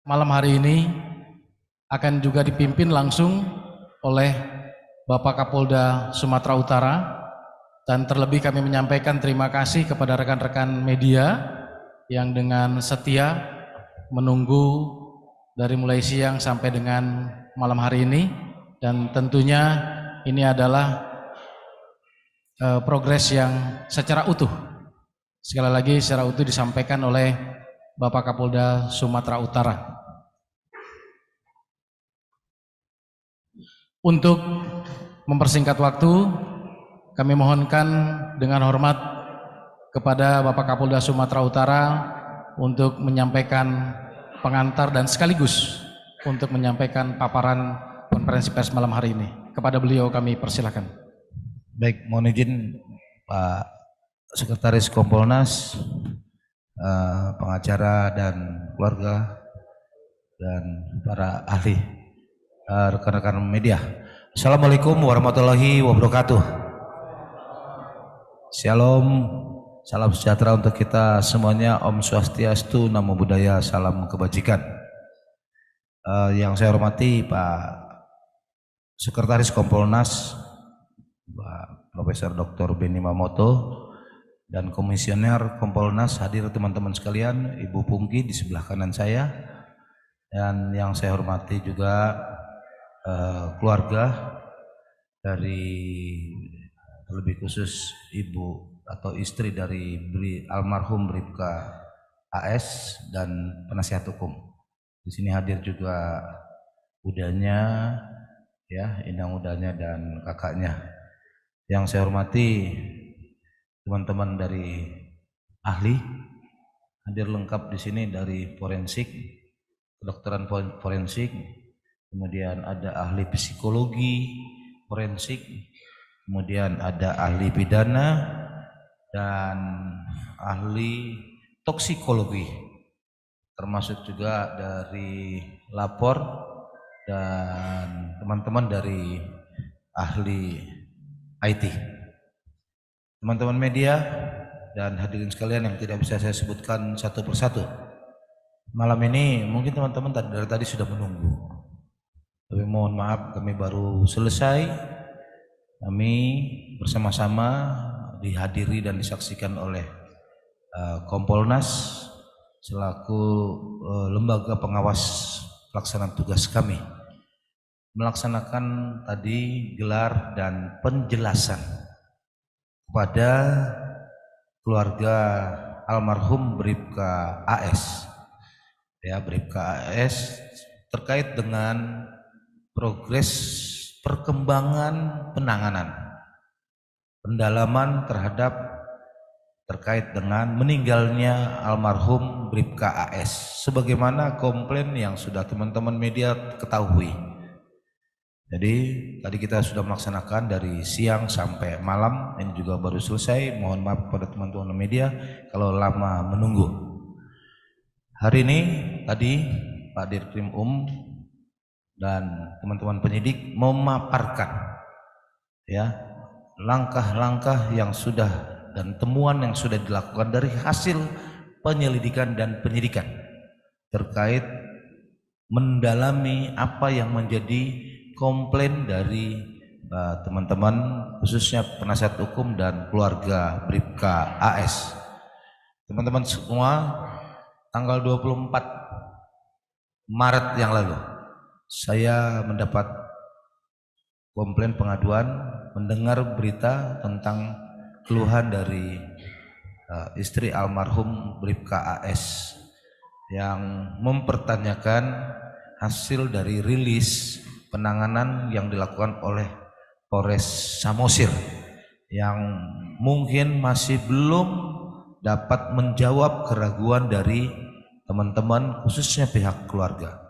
malam hari ini akan juga dipimpin langsung oleh Bapak Kapolda Sumatera Utara, dan terlebih kami menyampaikan terima kasih kepada rekan-rekan media yang dengan setia menunggu dari mulai siang sampai dengan malam hari ini, dan tentunya ini adalah progres yang secara utuh, sekali lagi secara utuh disampaikan oleh Bapak Kapolda Sumatera Utara. Untuk mempersingkat waktu, kami mohonkan dengan hormat kepada Bapak Kapolda Sumatera Utara untuk menyampaikan pengantar dan sekaligus untuk menyampaikan paparan konferensi pers malam hari ini. Kepada beliau kami persilakan. Baik, mohon izin Pak Sekretaris Kompolnas, pengacara dan keluarga, dan para ahli, rekan-rekan media. Assalamualaikum warahmatullahi wabarakatuh. Shalom, salam sejahtera untuk kita semuanya. Om Swastiastu, Namo Buddhaya, salam kebajikan. Yang saya hormati Pak Sekretaris Kompolnas, Pak Profesor Dr. Benny Mamoto, dan Komisioner Kompolnas, hadir teman-teman sekalian, Ibu Pungki di sebelah kanan saya, dan yang saya hormati juga keluarga dari, terlebih khusus ibu atau istri dari almarhum Bribka AS dan penasihat hukum. Di sini hadir juga udanya, ya, indang udanya dan kakaknya. Yang saya hormati teman-teman dari ahli, hadir lengkap di sini dari forensik, kedokteran forensik, kemudian ada ahli psikologi forensik, kemudian ada ahli pidana dan ahli toksikologi, termasuk juga dari lapor dan teman-teman dari ahli IT. Teman-teman media dan hadirin sekalian yang tidak bisa saya sebutkan satu persatu, malam ini mungkin teman-teman dari tadi sudah menunggu, tapi mohon maaf kami baru selesai. Kami bersama-sama dihadiri dan disaksikan oleh Kompolnas selaku lembaga pengawas pelaksanaan tugas kami, melaksanakan tadi gelar dan penjelasan kepada keluarga almarhum Bribka AS, ya, Bribka AS, terkait dengan progres perkembangan penanganan, pendalaman terkait dengan meninggalnya almarhum Bribka AS, sebagaimana komplain yang sudah teman-teman media ketahui. Jadi tadi kita sudah melaksanakan dari siang sampai malam, ini juga baru selesai. Mohon maaf kepada teman-teman media kalau lama menunggu. Hari ini tadi Pak Dirkrim dan teman-teman penyidik memaparkan, ya, langkah-langkah yang sudah dan temuan yang sudah dilakukan dari hasil penyelidikan dan penyidikan terkait mendalami apa yang menjadi komplain dari teman-teman, khususnya penasihat hukum dan keluarga Bribka AS. Teman-teman semua, tanggal 24 Maret yang lalu saya mendapat komplain pengaduan, mendengar berita tentang keluhan dari istri almarhum Bribka AS yang mempertanyakan hasil dari rilis penanganan yang dilakukan oleh Polres Samosir, yang mungkin masih belum dapat menjawab keraguan dari teman-teman, khususnya pihak keluarga.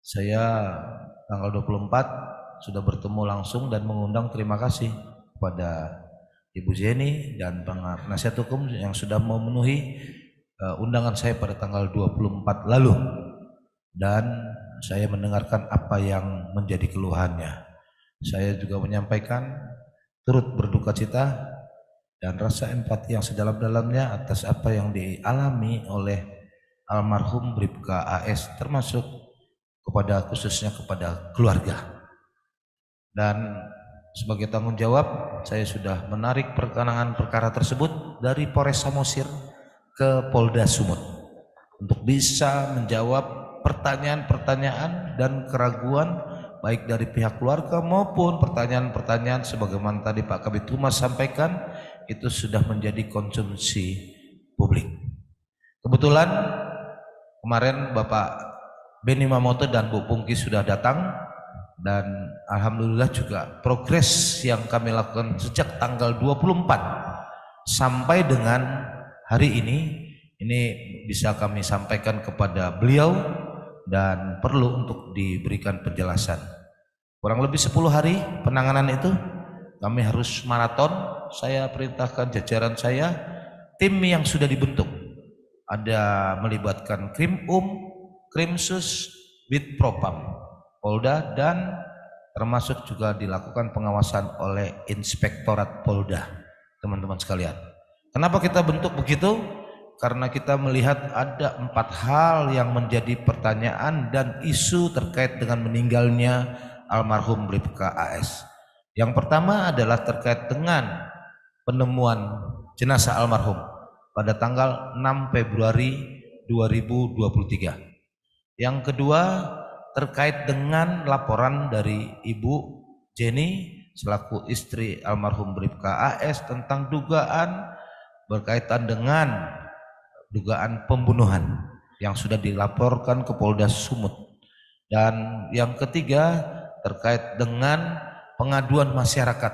Saya tanggal 24 sudah bertemu langsung dan mengundang, terima kasih kepada Ibu Jenny dan penasihat hukum yang sudah memenuhi undangan saya pada tanggal 24 lalu, dan saya mendengarkan apa yang menjadi keluhannya. Saya juga menyampaikan turut berduka cita dan rasa empati yang sedalam-dalamnya atas apa yang dialami oleh almarhum Bribka AS, termasuk khususnya kepada keluarga. Dan sebagai tanggung jawab, saya sudah menarik penanganan perkara tersebut dari Polres Samosir ke Polda Sumut untuk bisa menjawab pertanyaan-pertanyaan dan keraguan baik dari pihak keluarga maupun pertanyaan-pertanyaan sebagaimana tadi Pak Kabid Humas sampaikan, itu sudah menjadi konsumsi publik. Kebetulan kemarin Bapak Beni Mamoto dan Bu Pungki sudah datang, dan alhamdulillah juga progres yang kami lakukan sejak tanggal 24 sampai dengan hari ini bisa kami sampaikan kepada beliau dan perlu untuk diberikan penjelasan. Kurang lebih 10 hari penanganan itu kami harus maraton. Saya perintahkan jajaran saya, tim yang sudah dibentuk ada melibatkan Krimsus, Bitpropam, Polda, dan termasuk juga dilakukan pengawasan oleh Inspektorat Polda. Teman-teman sekalian, kenapa kita bentuk begitu? Karena kita melihat ada 4 hal yang menjadi pertanyaan dan isu terkait dengan meninggalnya almarhum Bribka AS. Yang pertama adalah terkait dengan penemuan jenazah almarhum pada tanggal 6 Februari 2023. Yang kedua terkait dengan laporan dari Ibu Jenny selaku istri almarhum Bribka AS tentang dugaan berkaitan dengan dugaan pembunuhan yang sudah dilaporkan ke Polda Sumut. Dan yang ketiga terkait dengan pengaduan masyarakat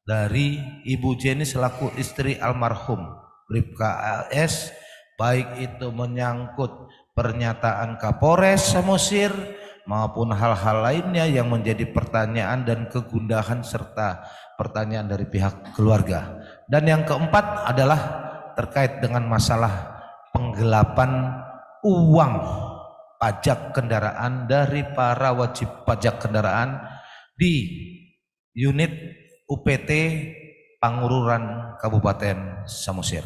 dari Ibu Jenny selaku istri almarhum Bribka AS, baik itu menyangkut pernyataan Kapolres Samosir maupun hal-hal lainnya yang menjadi pertanyaan dan kegundahan serta pertanyaan dari pihak keluarga. Dan yang keempat adalah terkait dengan masalah penggelapan uang pajak kendaraan dari para wajib pajak kendaraan di unit UPT Pangururan Kabupaten Samosir.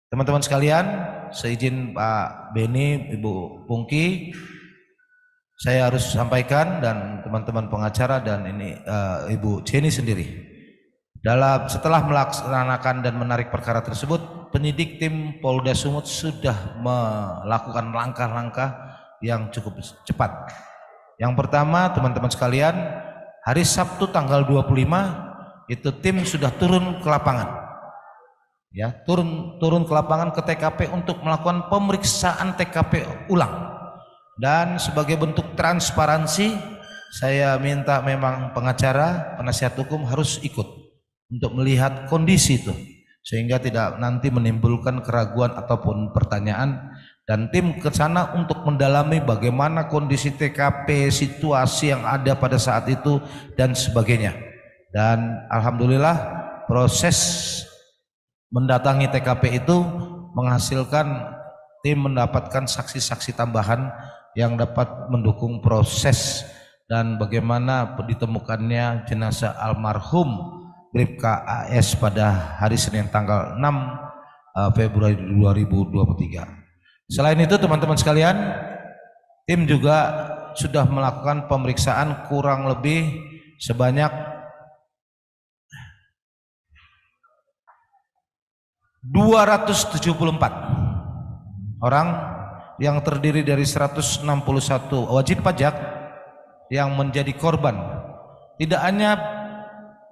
Teman-teman sekalian, seizin Pak Beni, Ibu Pungki, saya harus sampaikan dan teman-teman pengacara dan ini Ibu Jenny sendiri. Setelah melaksanakan dan menarik perkara tersebut, penyidik tim Polda Sumut sudah melakukan langkah-langkah yang cukup cepat. Yang pertama, teman-teman sekalian, hari Sabtu tanggal 25 itu tim sudah turun ke lapangan. Ya, turun ke lapangan ke TKP untuk melakukan pemeriksaan TKP ulang. Dan sebagai bentuk transparansi, saya minta memang pengacara, penasihat hukum harus ikut untuk melihat kondisi itu, sehingga tidak nanti menimbulkan keraguan ataupun pertanyaan. Dan tim ke sana untuk mendalami bagaimana kondisi TKP, situasi yang ada pada saat itu dan sebagainya. Dan alhamdulillah proses mendatangi TKP itu menghasilkan tim mendapatkan saksi-saksi tambahan yang dapat mendukung proses dan bagaimana ditemukannya jenazah almarhum Bribka AS pada hari Senin tanggal 6 Februari 2023. Selain itu teman-teman sekalian, tim juga sudah melakukan pemeriksaan kurang lebih sebanyak 274 orang yang terdiri dari 161 wajib pajak yang menjadi korban. Tidak hanya,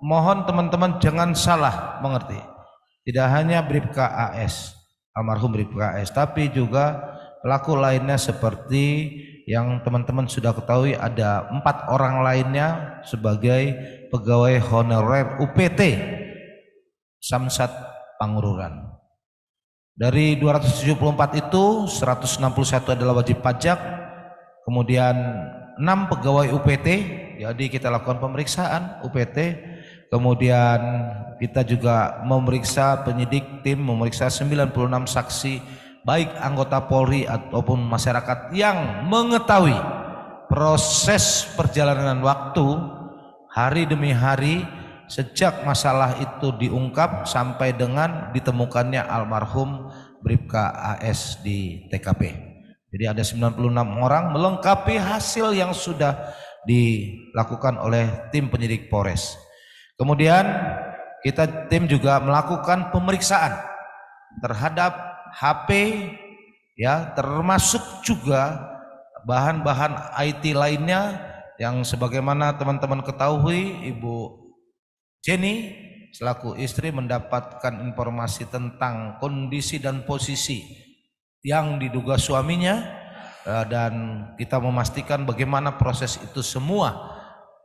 mohon teman-teman jangan salah mengerti, tidak hanya Bribka AS, almarhum Bribka AS, tapi juga pelaku lainnya seperti yang teman-teman sudah ketahui, ada 4 orang lainnya sebagai pegawai honorer UPT Samsat Pangururan. Dari 274 itu 161 adalah wajib pajak, kemudian 6 pegawai UPT, jadi kita lakukan pemeriksaan UPT, kemudian kita juga memeriksa, penyidik tim memeriksa 96 saksi baik anggota Polri ataupun masyarakat yang mengetahui proses perjalanan waktu hari demi hari sejak masalah itu diungkap sampai dengan ditemukannya almarhum Bribka AS di TKP. Jadi ada 96 orang melengkapi hasil yang sudah dilakukan oleh tim penyidik Polres. Kemudian tim juga melakukan pemeriksaan terhadap HP, ya, termasuk juga bahan-bahan IT lainnya yang sebagaimana teman-teman ketahui, Ibu Jenny selaku istri mendapatkan informasi tentang kondisi dan posisi yang diduga suaminya, dan kita memastikan bagaimana proses itu semua,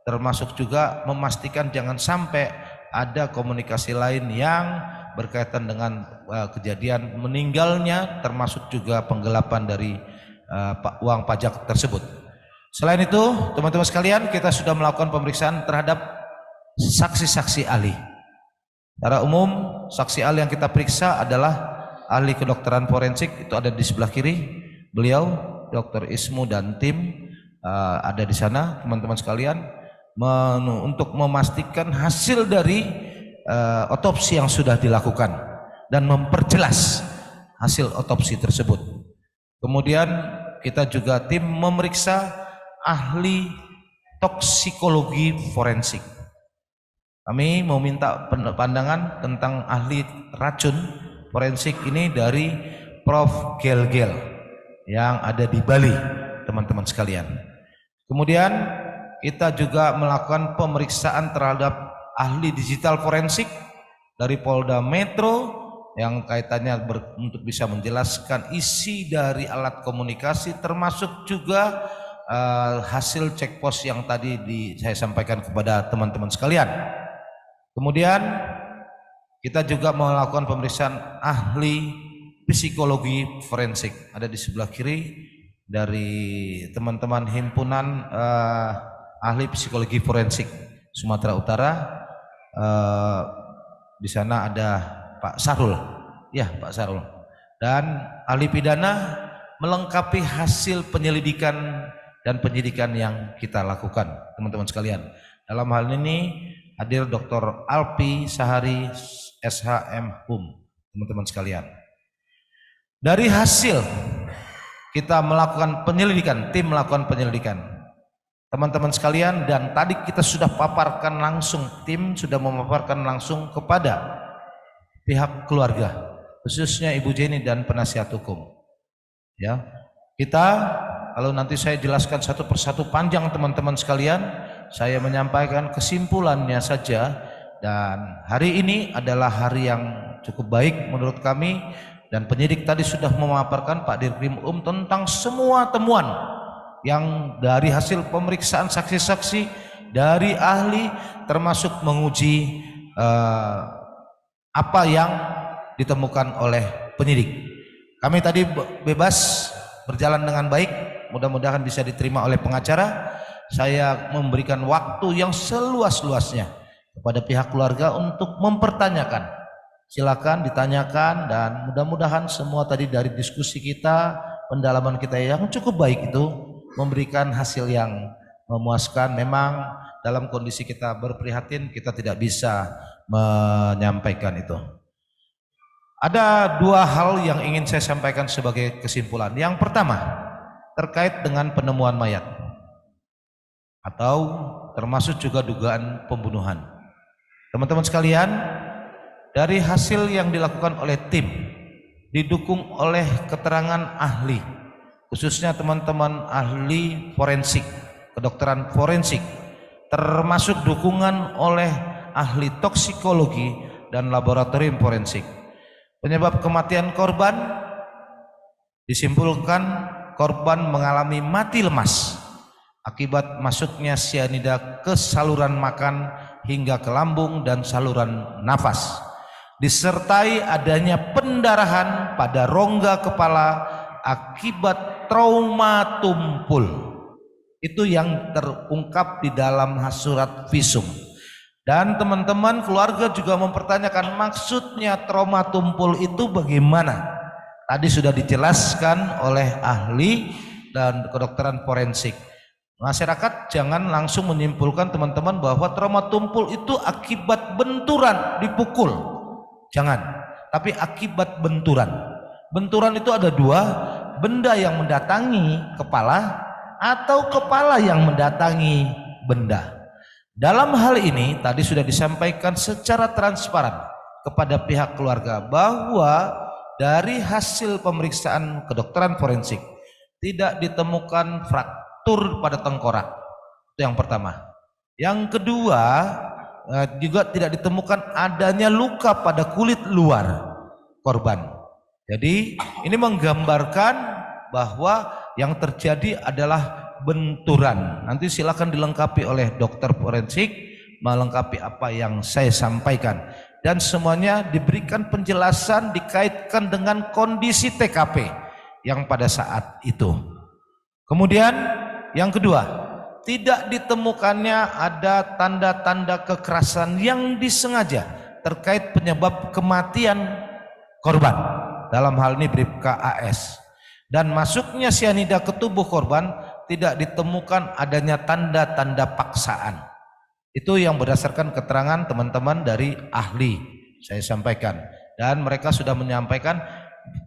termasuk juga memastikan jangan sampai ada komunikasi lain yang berkaitan dengan kejadian meninggalnya, termasuk juga penggelapan dari uang pajak tersebut. Selain itu, teman-teman sekalian, kita sudah melakukan pemeriksaan terhadap saksi-saksi ahli. Secara umum, saksi ahli yang kita periksa adalah ahli kedokteran forensik, itu ada di sebelah kiri. Beliau, Dr. Ismu dan tim ada di sana, teman-teman sekalian, untuk memastikan hasil dari otopsi yang sudah dilakukan dan memperjelas hasil otopsi tersebut. Kemudian kita juga tim memeriksa ahli toksikologi forensik. Kami mau minta pandangan tentang ahli racun forensik ini dari Prof. Gel-Gel yang ada di Bali, teman-teman sekalian. Kemudian kita juga melakukan pemeriksaan terhadap ahli digital forensik dari Polda Metro yang kaitannya untuk bisa menjelaskan isi dari alat komunikasi, termasuk juga hasil cek pos yang tadi saya sampaikan kepada teman-teman sekalian. Kemudian kita juga melakukan pemeriksaan ahli psikologi forensik, ada di sebelah kiri dari teman-teman himpunan ahli psikologi forensik Sumatera Utara. Di sana ada Pak Sarul, ya Pak Sarul, dan ahli pidana melengkapi hasil penyelidikan dan penyidikan yang kita lakukan, teman-teman sekalian. Dalam hal ini hadir Dr. Alpi Sahari SHM HUM, teman-teman sekalian. Dari hasil kita melakukan penyelidikan, tim melakukan penyelidikan, teman-teman sekalian, dan tadi kita sudah paparkan langsung, tim sudah memaparkan langsung kepada pihak keluarga, khususnya Ibu Jenny dan penasihat hukum. Ya, kita kalau nanti saya jelaskan satu persatu panjang, teman-teman sekalian, saya menyampaikan kesimpulannya saja. Dan hari ini adalah hari yang cukup baik menurut kami, dan penyidik tadi sudah memaparkan Pak Dirkrim tentang semua temuan yang dari hasil pemeriksaan saksi-saksi dari ahli, termasuk menguji apa yang ditemukan oleh penyidik. Kami tadi bebas berjalan dengan baik, mudah-mudahan bisa diterima oleh pengacara. Saya memberikan waktu yang seluas-luasnya kepada pihak keluarga untuk mempertanyakan. Silakan ditanyakan, dan mudah-mudahan semua tadi dari diskusi kita, pendalaman kita yang cukup baik itu memberikan hasil yang memuaskan. Memang dalam kondisi kita berprihatin, kita tidak bisa menyampaikan itu. Ada dua hal yang ingin saya sampaikan sebagai kesimpulan. Yang pertama, terkait dengan penemuan mayat atau termasuk juga dugaan pembunuhan. Teman-teman sekalian, dari hasil yang dilakukan oleh tim, didukung oleh keterangan ahli, khususnya teman-teman ahli forensik, kedokteran forensik, termasuk dukungan oleh ahli toksikologi dan laboratorium forensik. Penyebab kematian korban disimpulkan korban mengalami mati lemas akibat masuknya sianida ke saluran makan hingga ke lambung dan saluran nafas, disertai adanya pendarahan pada rongga kepala akibat trauma tumpul. Itu yang terungkap di dalam surat visum. Dan teman-teman keluarga juga mempertanyakan maksudnya trauma tumpul itu bagaimana. Tadi sudah dijelaskan oleh ahli dan kedokteran forensik. Masyarakat jangan langsung menyimpulkan teman-teman bahwa trauma tumpul itu akibat benturan, dipukul. Jangan, tapi akibat benturan. Benturan itu ada dua, benda yang mendatangi kepala atau kepala yang mendatangi benda. Dalam hal ini tadi sudah disampaikan secara transparan kepada pihak keluarga bahwa dari hasil pemeriksaan kedokteran forensik tidak ditemukan fraktur pada tengkorak. Itu yang pertama. Yang kedua, juga tidak ditemukan adanya luka pada kulit luar korban. Jadi ini menggambarkan bahwa yang terjadi adalah benturan. Nanti silakan dilengkapi oleh dokter forensik melengkapi apa yang saya sampaikan, dan semuanya diberikan penjelasan dikaitkan dengan kondisi TKP yang pada saat itu. Kemudian yang kedua, tidak ditemukannya ada tanda-tanda kekerasan yang disengaja terkait penyebab kematian korban, dalam hal ini Bribka AS. Dan masuknya sianida ke tubuh korban tidak ditemukan adanya tanda-tanda paksaan. Itu yang berdasarkan keterangan teman-teman dari ahli saya sampaikan, dan mereka sudah menyampaikan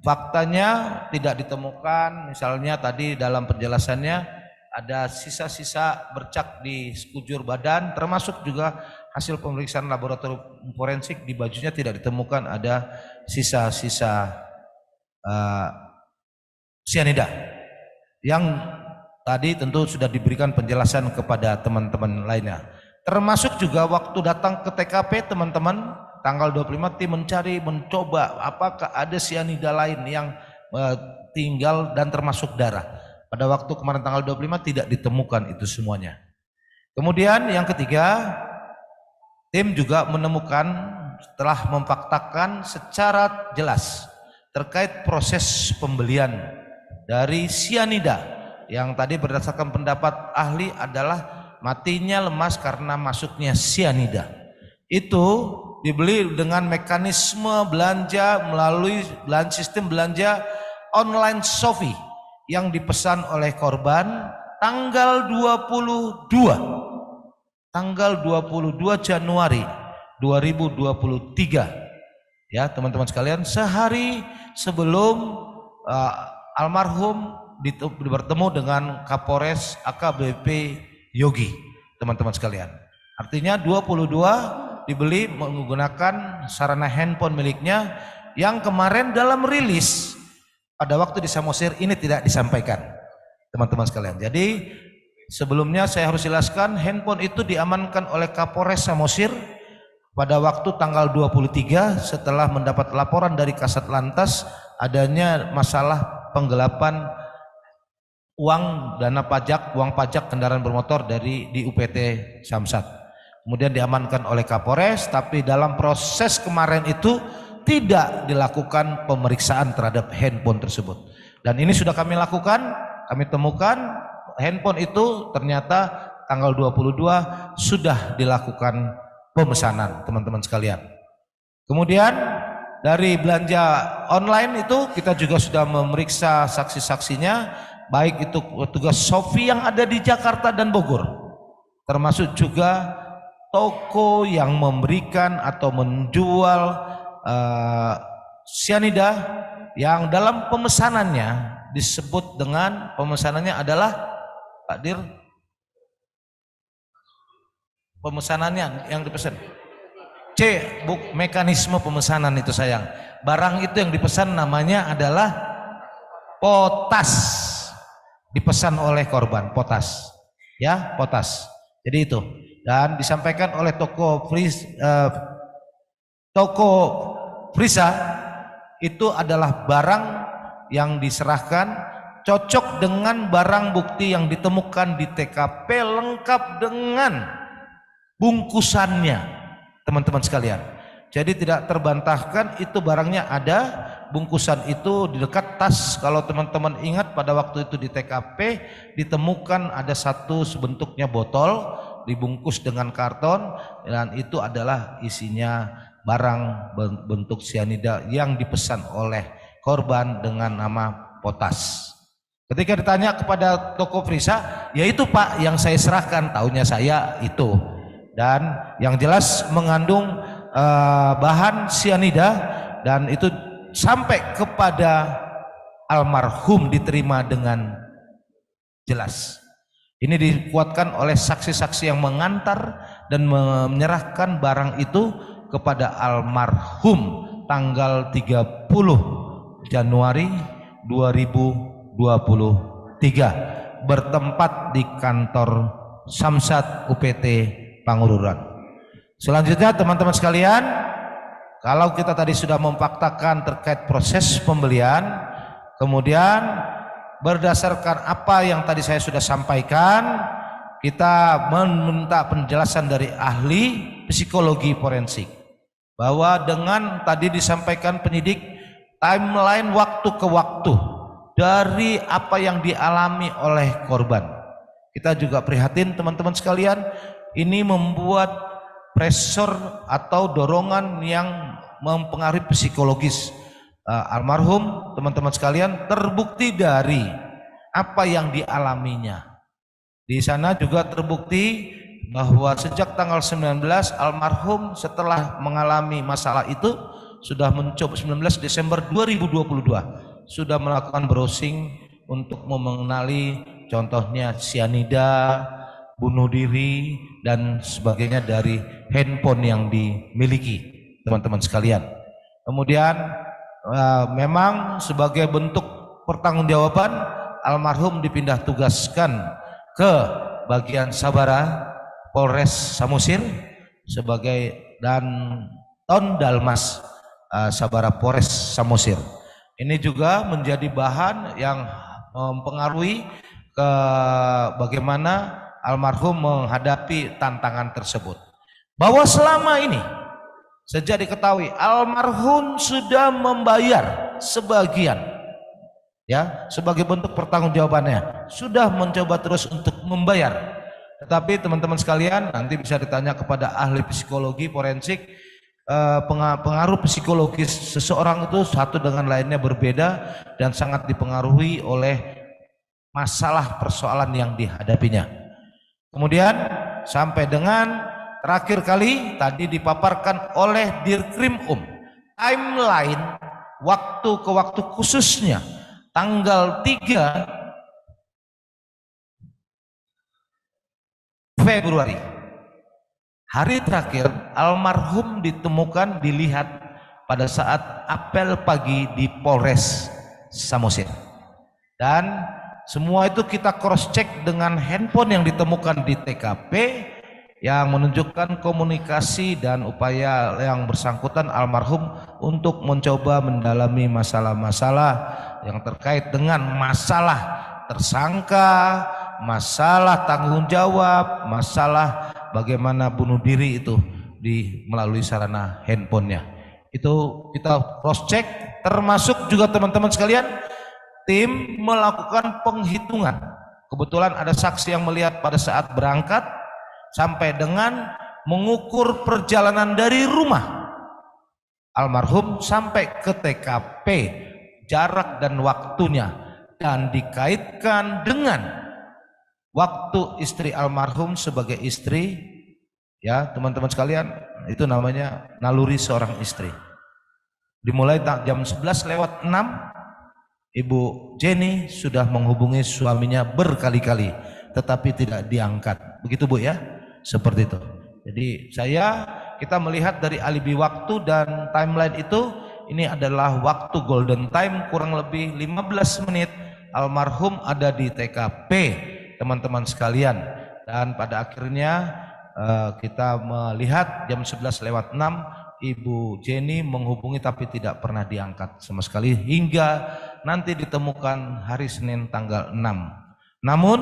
faktanya tidak ditemukan. Misalnya tadi dalam penjelasannya ada sisa-sisa bercak di sekujur badan, termasuk juga hasil pemeriksaan laboratorium forensik di bajunya tidak ditemukan ada sisa-sisa sianida, yang tadi tentu sudah diberikan penjelasan kepada teman-teman lainnya. Termasuk juga waktu datang ke TKP teman-teman tanggal 25 tim mencoba apakah ada sianida lain yang tinggal dan termasuk darah. Pada waktu kemarin tanggal 25 tidak ditemukan itu semuanya. Kemudian yang ketiga, tim juga menemukan setelah memfaktakan secara jelas terkait proses pembelian dari sianida yang tadi berdasarkan pendapat ahli adalah matinya lemas karena masuknya sianida. Itu dibeli dengan mekanisme belanja melalui sistem belanja online Shopee yang dipesan oleh korban tanggal 22 Januari 2023. Ya, teman-teman sekalian, sehari sebelum almarhum bertemu dengan Kapolres AKBP Yogi, teman-teman sekalian. Artinya 22 dibeli menggunakan sarana handphone miliknya yang kemarin dalam rilis pada waktu di Samosir ini tidak disampaikan, teman-teman sekalian. Jadi sebelumnya saya harus jelaskan, handphone itu diamankan oleh Kapolres Samosir pada waktu tanggal 23 setelah mendapat laporan dari Kasat Lantas adanya masalah penggelapan uang pajak kendaraan bermotor di UPT Samsat. Kemudian diamankan oleh Kapolres, tapi dalam proses kemarin itu tidak dilakukan pemeriksaan terhadap handphone tersebut. Dan ini sudah kami lakukan, kami temukan handphone itu ternyata tanggal 22 sudah dilakukan pemesanan, teman-teman sekalian. Kemudian dari belanja online itu kita juga sudah memeriksa saksi-saksinya, baik itu petugas Shopee yang ada di Jakarta dan Bogor, termasuk juga toko yang memberikan atau menjual sianida yang dalam pemesanannya disebut dengan pemesanannya adalah Pak Dir, pemesanannya yang dipesan mekanisme pemesanan itu sayang, barang itu yang dipesan namanya adalah potas, dipesan oleh korban potas, ya potas. Jadi itu, dan disampaikan oleh toko Frisa itu adalah barang yang diserahkan cocok dengan barang bukti yang ditemukan di TKP lengkap dengan bungkusannya, teman-teman sekalian. Jadi tidak terbantahkan itu barangnya ada, bungkusan itu di dekat tas. Kalau teman-teman ingat pada waktu itu di TKP ditemukan ada satu sebentuknya botol dibungkus dengan karton, dan itu adalah isinya barang bentuk sianida yang dipesan oleh korban dengan nama potas. Ketika ditanya kepada toko Frisa, ya itu Pak yang saya serahkan, tahunya saya itu, dan yang jelas mengandung bahan sianida, dan itu sampai kepada almarhum diterima dengan jelas. Ini dikuatkan oleh saksi-saksi yang mengantar dan menyerahkan barang itu kepada almarhum tanggal 30 Januari 2023 bertempat di kantor Samsat UPT Pangururan. Selanjutnya teman-teman sekalian, kalau kita tadi sudah memfaktakan terkait proses pembelian, kemudian berdasarkan apa yang tadi saya sudah sampaikan, kita meminta penjelasan dari ahli psikologi forensik bahwa dengan tadi disampaikan penyidik timeline waktu ke waktu dari apa yang dialami oleh korban. Kita juga prihatin teman-teman sekalian, ini membuat pressure atau dorongan yang mempengaruhi psikologis almarhum. Teman-teman sekalian, terbukti dari apa yang dialaminya. Di sana juga terbukti bahwa sejak tanggal 19 almarhum setelah mengalami masalah itu sudah mencoba 19 Desember 2022 sudah melakukan browsing untuk mengenali contohnya sianida, bunuh diri dan sebagainya dari handphone yang dimiliki teman-teman sekalian. Kemudian memang sebagai bentuk pertanggungjawaban almarhum dipindah tugaskan ke bagian Sabara Polres Samosir sebagai dan Ton Dalmas Sabara Polres Samosir. Ini juga menjadi bahan yang mempengaruhi ke bagaimana almarhum menghadapi tantangan tersebut. Bahwa selama ini sejak diketahui almarhum sudah membayar sebagian, ya, sebagai bentuk pertanggungjawabannya, sudah mencoba terus untuk membayar. Tetapi teman-teman sekalian, nanti bisa ditanya kepada ahli psikologi forensik, pengaruh psikologis seseorang itu satu dengan lainnya berbeda dan sangat dipengaruhi oleh masalah persoalan yang dihadapinya. Kemudian sampai dengan terakhir kali tadi dipaparkan oleh Dirkrim timeline waktu ke waktu khususnya tanggal 3 Februari. Hari terakhir almarhum ditemukan dilihat pada saat apel pagi di Polres Samosir. Dan semua itu kita cross check dengan handphone yang ditemukan di TKP yang menunjukkan komunikasi dan upaya yang bersangkutan almarhum untuk mencoba mendalami masalah-masalah yang terkait dengan masalah tersangka, masalah tanggung jawab, masalah bagaimana bunuh diri itu melalui sarana handphonenya. Itu kita cross check, termasuk juga teman-teman sekalian, tim melakukan penghitungan. Kebetulan ada saksi yang melihat pada saat berangkat sampai dengan mengukur perjalanan dari rumah almarhum sampai ke TKP, jarak dan waktunya, dan dikaitkan dengan waktu istri almarhum sebagai istri, ya teman-teman sekalian, itu namanya naluri seorang istri. Dimulai jam 11:06 Ibu Jenny sudah menghubungi suaminya berkali-kali tetapi tidak diangkat. Begitu Bu ya? Seperti itu. Jadi kita melihat dari alibi waktu dan timeline itu, ini adalah waktu golden time, kurang lebih 15 menit almarhum ada di TKP teman-teman sekalian. Dan pada akhirnya kita melihat jam 11:06 Ibu Jenny menghubungi tapi tidak pernah diangkat sama sekali hingga nanti ditemukan hari Senin tanggal 6. Namun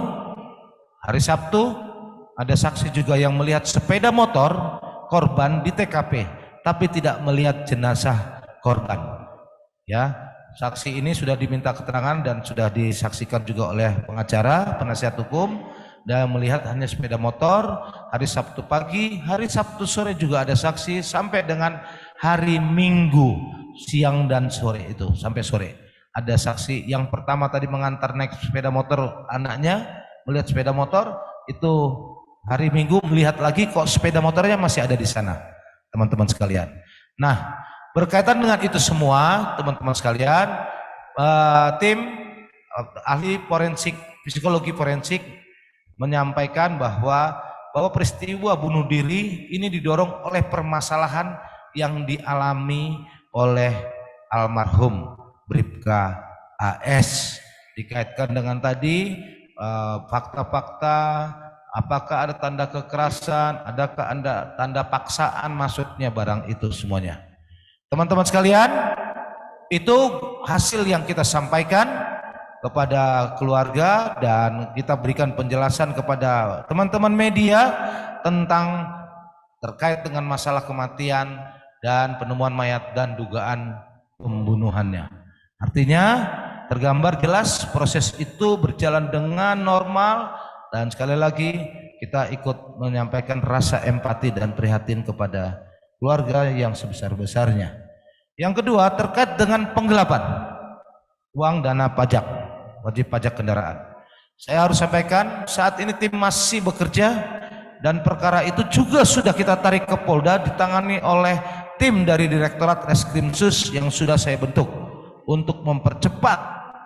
hari Sabtu ada saksi juga yang melihat sepeda motor korban di TKP tapi tidak melihat jenazah korban. Ya, saksi ini sudah diminta keterangan dan sudah disaksikan juga oleh pengacara, penasihat hukum, dan melihat hanya sepeda motor hari Sabtu pagi, hari Sabtu sore juga ada saksi, sampai dengan hari Minggu siang dan sore itu sampai sore. Ada saksi yang pertama tadi mengantar naik sepeda motor anaknya, melihat sepeda motor itu hari Minggu melihat lagi kok sepeda motornya masih ada di sana, teman-teman sekalian. Nah, berkaitan dengan itu semua, teman-teman sekalian, tim ahli forensik, psikologi forensik menyampaikan bahwa peristiwa bunuh diri ini didorong oleh permasalahan yang dialami oleh almarhum Bribka AS, dikaitkan dengan tadi fakta-fakta, apakah ada tanda kekerasan, adakah ada tanda paksaan masuknya barang itu semuanya. Teman-teman sekalian, itu hasil yang kita sampaikan kepada keluarga dan kita berikan penjelasan kepada teman-teman media tentang terkait dengan masalah kematian dan penemuan mayat dan dugaan pembunuhannya. Artinya tergambar jelas proses itu berjalan dengan normal dan sekali lagi kita ikut menyampaikan rasa empati dan prihatin kepada keluarga yang sebesar-besarnya. Yang kedua terkait dengan penggelapan uang dana pajak, wajib pajak kendaraan. Saya harus sampaikan saat ini tim masih bekerja dan perkara itu juga sudah kita tarik ke Polda ditangani oleh tim dari Direktorat Reskrimsus yang sudah saya bentuk untuk mempercepat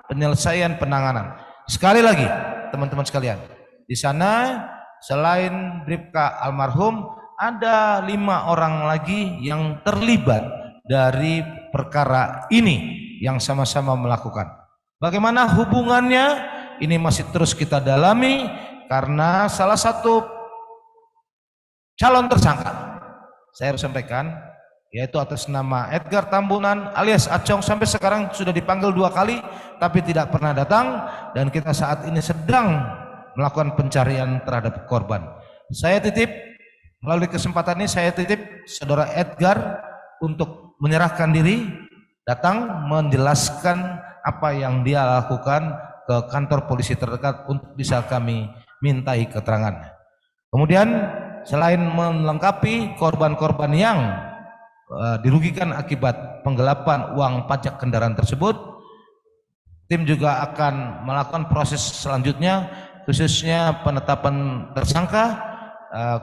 penyelesaian penanganan. Sekali lagi teman-teman sekalian, di sana selain Bribka almarhum ada 5 orang lagi yang terlibat dari perkara ini yang sama-sama melakukan. Bagaimana hubungannya? Ini masih terus kita dalami karena salah satu calon tersangka saya harus sampaikan yaitu atas nama Edgar Tambunan alias Acong sampai sekarang sudah dipanggil 2 kali tapi tidak pernah datang dan kita saat ini sedang melakukan pencarian terhadap korban. Saya titip melalui kesempatan ini saya titip saudara Edgar untuk menyerahkan diri, datang menjelaskan apa yang dia lakukan ke kantor polisi terdekat untuk bisa kami mintai keterangan. Kemudian selain melengkapi korban-korban yang dirugikan akibat penggelapan uang pajak kendaraan tersebut, tim juga akan melakukan proses selanjutnya khususnya penetapan tersangka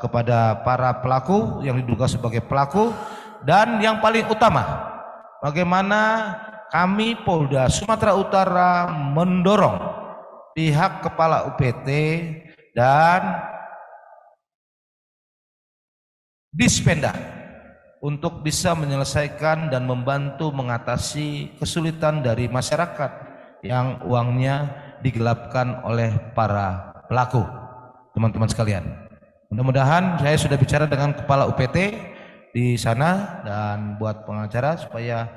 kepada para pelaku yang diduga sebagai pelaku dan yang paling utama bagaimana kami Polda Sumatera Utara mendorong pihak kepala UPT dan Dispenda untuk bisa menyelesaikan dan membantu mengatasi kesulitan dari masyarakat yang uangnya digelapkan oleh para pelaku. Teman-teman sekalian, mudah-mudahan saya sudah bicara dengan kepala UPT di sana dan buat pengacara supaya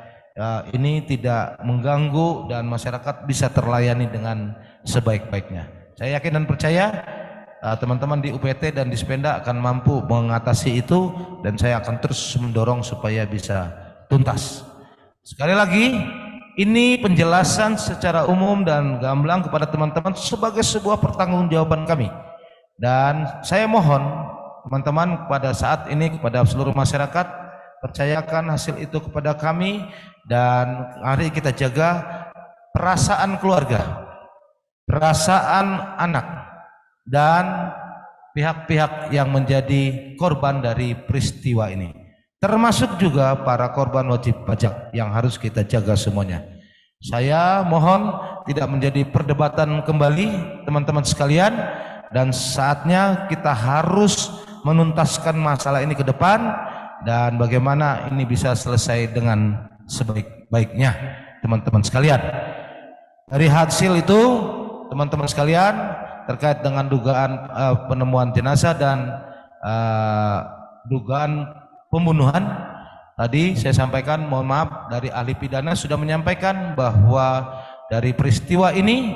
ini tidak mengganggu dan masyarakat bisa terlayani dengan sebaik-baiknya. Saya yakin dan percaya teman-teman di UPT dan Dispenda akan mampu mengatasi itu dan saya akan terus mendorong supaya bisa tuntas. Sekali lagi, ini penjelasan secara umum dan gamblang kepada teman-teman sebagai sebuah pertanggungjawaban kami. Dan saya mohon teman-teman pada saat ini kepada seluruh masyarakat percayakan hasil itu kepada kami dan mari kita jaga perasaan keluarga, perasaan anak dan pihak-pihak yang menjadi korban dari peristiwa ini, termasuk juga para korban wajib pajak yang harus kita jaga semuanya. Saya mohon tidak menjadi perdebatan kembali teman-teman sekalian dan saatnya kita harus menuntaskan masalah ini ke depan dan bagaimana ini bisa selesai dengan sebaik-baiknya teman-teman sekalian. Dari hasil itu teman-teman sekalian terkait dengan dugaan penemuan jenazah dan dugaan pembunuhan tadi saya sampaikan, mohon maaf, dari ahli pidana sudah menyampaikan bahwa dari peristiwa ini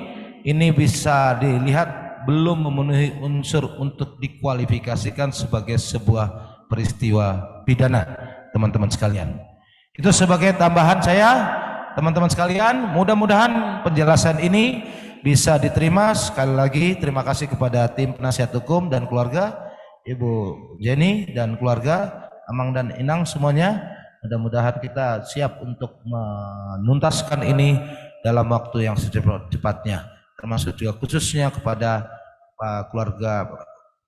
bisa dilihat belum memenuhi unsur untuk dikualifikasikan sebagai sebuah peristiwa pidana teman-teman sekalian. Itu sebagai tambahan saya teman-teman sekalian, mudah-mudahan penjelasan ini bisa diterima. Sekali lagi terima kasih kepada tim penasihat hukum dan keluarga, Ibu Jenny dan keluarga, Amang dan Inang semuanya. Mudah-mudahan kita siap untuk menuntaskan ini dalam waktu yang secepatnya, termasuk juga khususnya kepada keluarga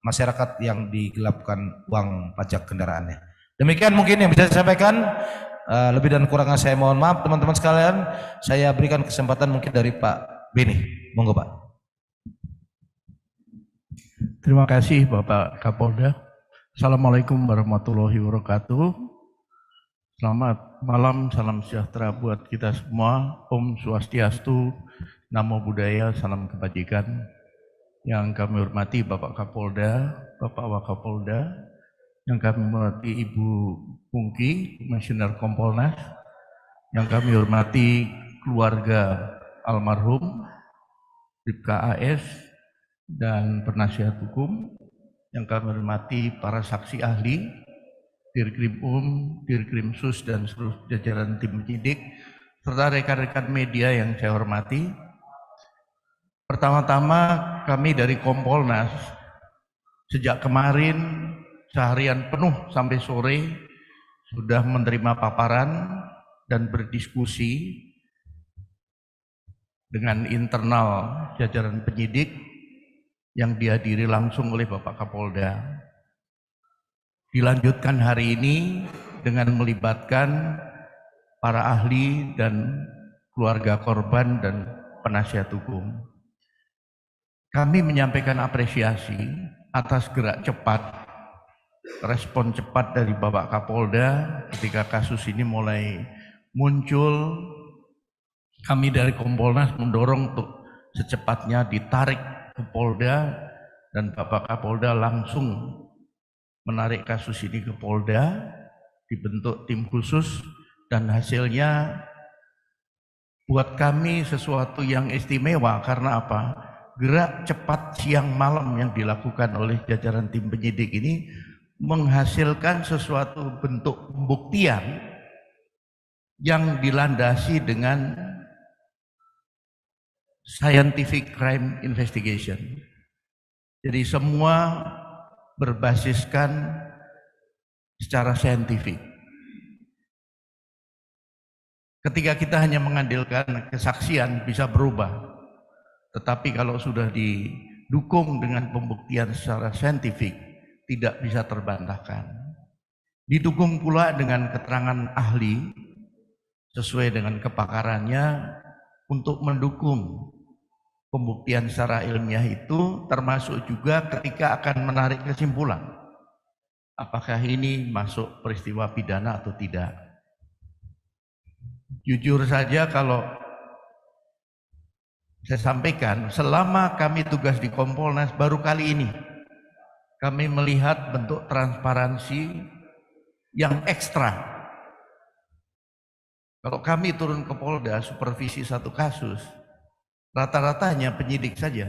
masyarakat yang digelapkan uang pajak kendaraannya. Demikian mungkin yang bisa saya sampaikan. Lebih dan kurangnya saya mohon maaf teman-teman sekalian. Saya berikan kesempatan mungkin dari Pak Beni. Monggo Pak. Terima kasih Bapak Kapolda. Assalamualaikum warahmatullahi wabarakatuh. Selamat malam, salam sejahtera buat kita semua. Om Swastiastu, Namo Buddhaya, salam kebajikan. Yang kami hormati Bapak Kapolda, Bapak Wakapolda, yang kami hormati Ibu Pungki, Komisioner Kompolnas, yang kami hormati keluarga almarhum Bribka AS dan penasihat hukum, yang kami hormati para saksi ahli, Dirkrim Dirkrimsus dan seluruh jajaran tim penyidik, serta rekan-rekan media yang saya hormati. Pertama-tama kami dari Kompolnas sejak kemarin seharian penuh sampai sore sudah menerima paparan dan berdiskusi dengan internal jajaran penyidik yang dihadiri langsung oleh Bapak Kapolda. Dilanjutkan hari ini dengan melibatkan para ahli dan keluarga korban dan penasihat hukum. Kami menyampaikan apresiasi atas gerak cepat, respon cepat dari Bapak Kapolda ketika kasus ini mulai muncul. Kami dari Kompolnas mendorong untuk secepatnya ditarik ke Polda, dan Bapak Kapolda langsung menarik kasus ini ke Polda, dibentuk tim khusus, dan hasilnya buat kami sesuatu yang istimewa. Karena apa? Gerak cepat siang malam yang dilakukan oleh jajaran tim penyidik ini menghasilkan sesuatu bentuk pembuktian yang dilandasi dengan scientific crime investigation. Jadi semua berbasiskan secara saintifik. Ketika kita hanya mengandalkan kesaksian bisa berubah, tetapi kalau sudah didukung dengan pembuktian secara saintifik tidak bisa terbantahkan. Didukung pula dengan keterangan ahli sesuai dengan kepakarannya untuk mendukung pembuktian secara ilmiah itu, termasuk juga ketika akan menarik kesimpulan apakah ini masuk peristiwa pidana atau tidak. Jujur saja kalau saya sampaikan, selama kami tugas di Kompolnas baru kali ini kami melihat bentuk transparansi yang ekstra. Kalau kami turun ke Polda supervisi satu kasus, rata-rata hanya penyidik saja.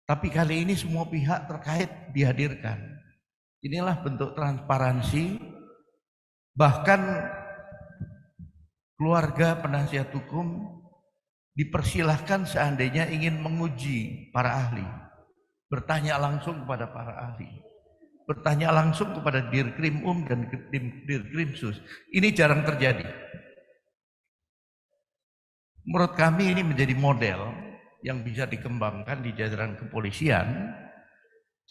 Tapi kali ini semua pihak terkait dihadirkan. Inilah bentuk transparansi. Bahkan keluarga penasihat hukum dipersilahkan seandainya ingin menguji para ahli, bertanya langsung kepada para ahli, bertanya langsung kepada Dirkrim dan Dirkrimsus. Ini jarang terjadi. Menurut kami ini menjadi model yang bisa dikembangkan di jajaran kepolisian.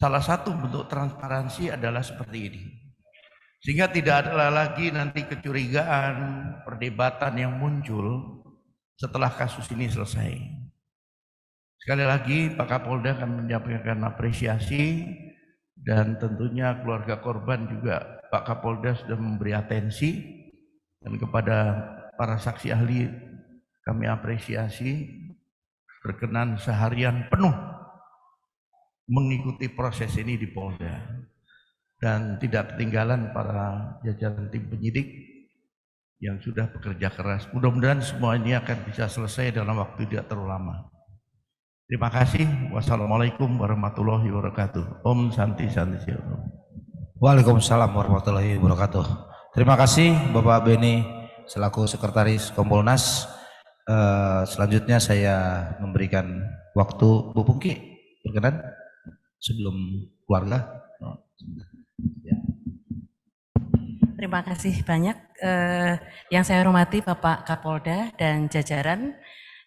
Salah satu bentuk transparansi adalah seperti ini. Sehingga tidak ada lagi nanti kecurigaan, perdebatan yang muncul setelah kasus ini selesai. Sekali lagi Pak Kapolda akan menyampaikan apresiasi, dan tentunya keluarga korban juga Pak Kapolda sudah memberi atensi, dan kepada para saksi ahli kami apresiasi berkenan seharian penuh mengikuti proses ini di Polda, dan tidak ketinggalan para jajaran tim penyidik yang sudah bekerja keras. Mudah-mudahan semua ini akan bisa selesai dalam waktu tidak terlalu lama. Terima kasih. Wassalamualaikum warahmatullahi wabarakatuh. Om Santi Santi Siyo. Waalaikumsalam warahmatullahi wabarakatuh. Terima kasih Bapak Beni selaku Sekretaris Kompolnas. Selanjutnya saya memberikan waktu Bu Pungki, berkenan sebelum keluarga. Terima kasih banyak. Yang saya hormati Bapak Kapolda dan jajaran,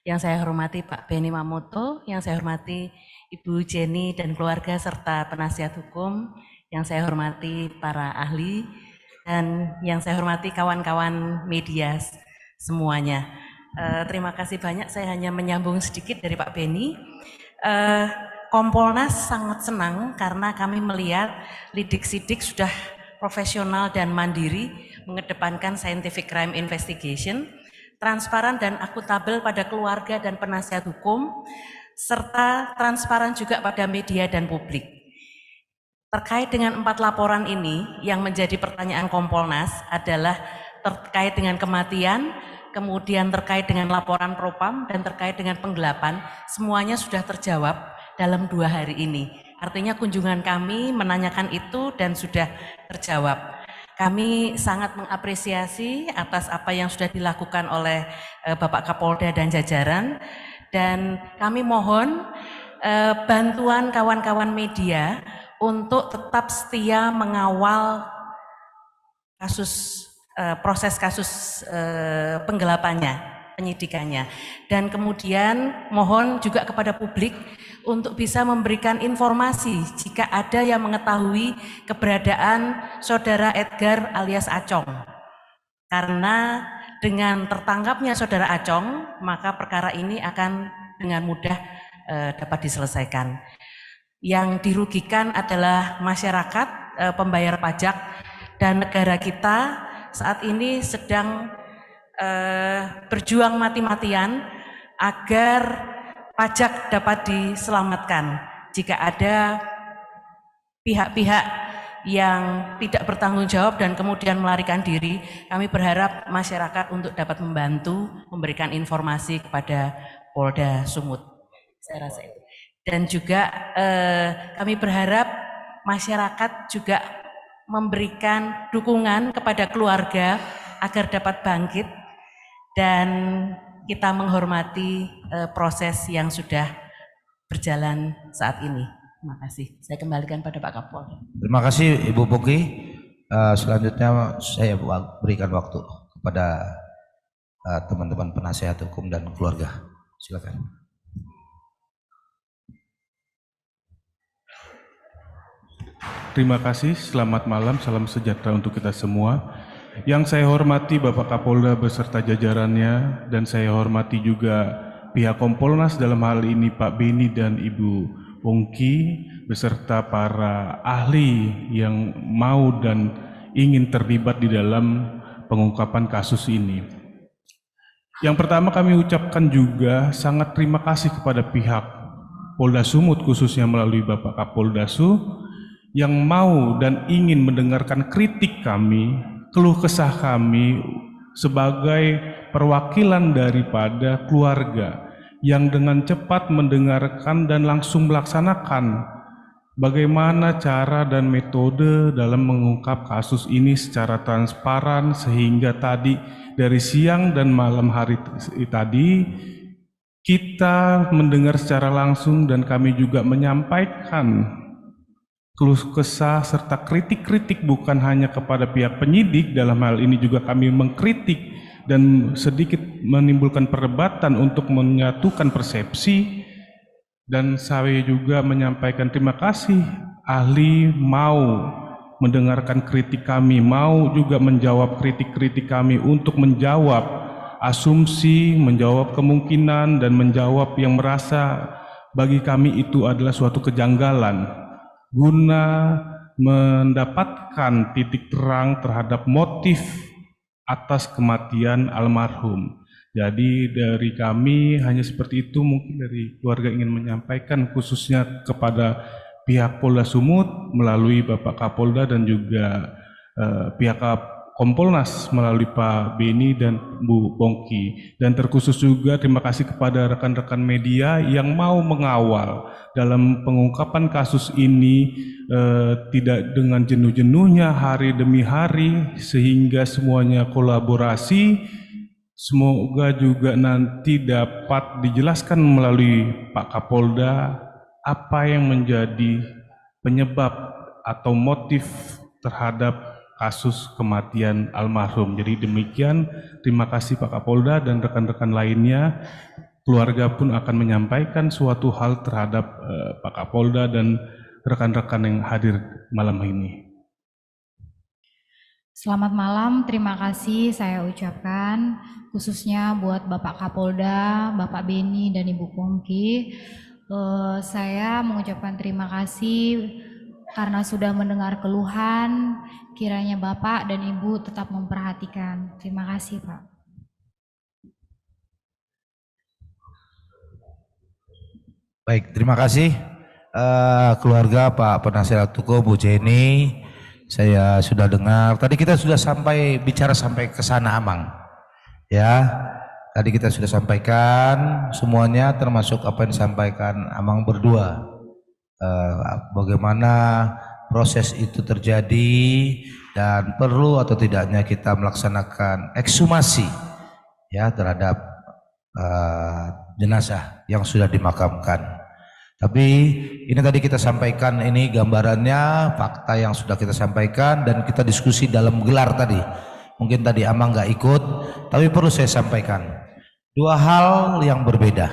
yang saya hormati Pak Beni Mamoto, yang saya hormati Ibu Jenny dan keluarga serta penasihat hukum, yang saya hormati para ahli, dan yang saya hormati kawan-kawan media semuanya. Terima kasih banyak, saya hanya menyambung sedikit dari Pak Beni. Kompolnas sangat senang karena kami melihat Lidik Sidik sudah profesional dan mandiri mengedepankan scientific crime investigation, transparan dan akuntabel pada keluarga dan penasihat hukum, serta transparan juga pada media dan publik. Terkait dengan 4 laporan ini, yang menjadi pertanyaan Kompolnas adalah terkait dengan kematian, kemudian terkait dengan laporan propam, dan terkait dengan penggelapan, semuanya sudah terjawab dalam 2 hari ini. Artinya kunjungan kami menanyakan itu dan sudah terjawab. Kami sangat mengapresiasi atas apa yang sudah dilakukan oleh Bapak Kapolda dan jajaran, dan kami mohon bantuan kawan-kawan media untuk tetap setia mengawal proses kasus penggelapannya, penyidikannya. Dan kemudian mohon juga kepada publik untuk bisa memberikan informasi jika ada yang mengetahui keberadaan saudara Edgar alias Acong. Karena dengan tertangkapnya saudara Acong, maka perkara ini akan dengan mudah dapat diselesaikan. Yang dirugikan adalah masyarakat, pembayar pajak, dan negara kita saat ini sedang berjuang mati-matian agar pajak dapat diselamatkan. Jika ada pihak-pihak yang tidak bertanggung jawab dan kemudian melarikan diri, kami berharap masyarakat untuk dapat membantu memberikan informasi kepada Polda Sumut. Saya rasa itu. Dan juga kami berharap masyarakat juga memberikan dukungan kepada keluarga agar dapat bangkit, dan kita menghormati proses yang sudah berjalan saat ini. Terima kasih. Saya kembalikan pada Pak Kapolda. Terima kasih Ibu Poki. Selanjutnya saya berikan waktu kepada teman-teman penasihat hukum dan keluarga. Silakan. Terima kasih, selamat malam, salam sejahtera untuk kita semua. Yang saya hormati Bapak Kapolda beserta jajarannya, dan saya hormati juga pihak Kompolnas dalam hal ini Pak Beni dan Ibu Pungki, beserta para ahli yang mau dan ingin terlibat di dalam pengungkapan kasus ini. Yang pertama kami ucapkan juga sangat terima kasih kepada pihak Polda Sumut, khususnya melalui Bapak Kapoldasu, yang mau dan ingin mendengarkan kritik kami, keluh kesah kami sebagai perwakilan daripada keluarga yang dengan cepat mendengarkan dan langsung melaksanakan bagaimana cara dan metode dalam mengungkap kasus ini secara transparan, sehingga tadi dari siang dan malam hari tadi kita mendengar secara langsung dan kami juga menyampaikan keluh kesah serta kritik-kritik bukan hanya kepada pihak penyidik, dalam hal ini juga kami mengkritik dan sedikit menimbulkan perdebatan untuk menyatukan persepsi. Dan saya juga menyampaikan terima kasih ahli mau mendengarkan kritik kami, mau juga menjawab kritik-kritik kami untuk menjawab asumsi, menjawab kemungkinan, dan menjawab yang merasa bagi kami itu adalah suatu kejanggalan, guna mendapatkan titik terang terhadap motif atas kematian almarhum. Jadi dari kami hanya seperti itu, mungkin dari keluarga ingin menyampaikan khususnya kepada pihak Polda Sumut melalui Bapak Kapolda dan juga pihak Kompolnas melalui Pak Beni dan Bu Pungki. Dan terkhusus juga terima kasih kepada rekan-rekan media yang mau mengawal dalam pengungkapan kasus ini, tidak dengan jenuh-jenuhnya hari demi hari, sehingga semuanya kolaborasi. Semoga juga nanti dapat dijelaskan melalui Pak Kapolda apa yang menjadi penyebab atau motif terhadap kasus kematian almarhum. Jadi demikian, terima kasih Pak Kapolda dan rekan-rekan lainnya. Keluarga pun akan menyampaikan suatu hal terhadap Pak Kapolda dan rekan-rekan yang hadir malam ini. Selamat malam, terima kasih saya ucapkan khususnya buat Bapak Kapolda, Bapak Beni dan Ibu Pungki. Saya mengucapkan terima kasih karena sudah mendengar keluhan, kiranya Bapak dan Ibu tetap memperhatikan. Terima kasih Pak. Baik, terima kasih keluarga Pak Penasihat Hukum Bu Jenny. Saya sudah dengar. Tadi kita sudah bicara sampai ke sana Amang. Ya, tadi kita sudah sampaikan semuanya termasuk apa yang disampaikan Amang berdua. Bagaimana proses itu terjadi dan perlu atau tidaknya kita melaksanakan ekshumasi ya terhadap jenazah yang sudah dimakamkan. Tapi ini tadi kita sampaikan, ini gambarannya, fakta yang sudah kita sampaikan dan kita diskusi dalam gelar tadi. Mungkin tadi Amang nggak ikut, tapi perlu saya sampaikan. Dua hal yang berbeda,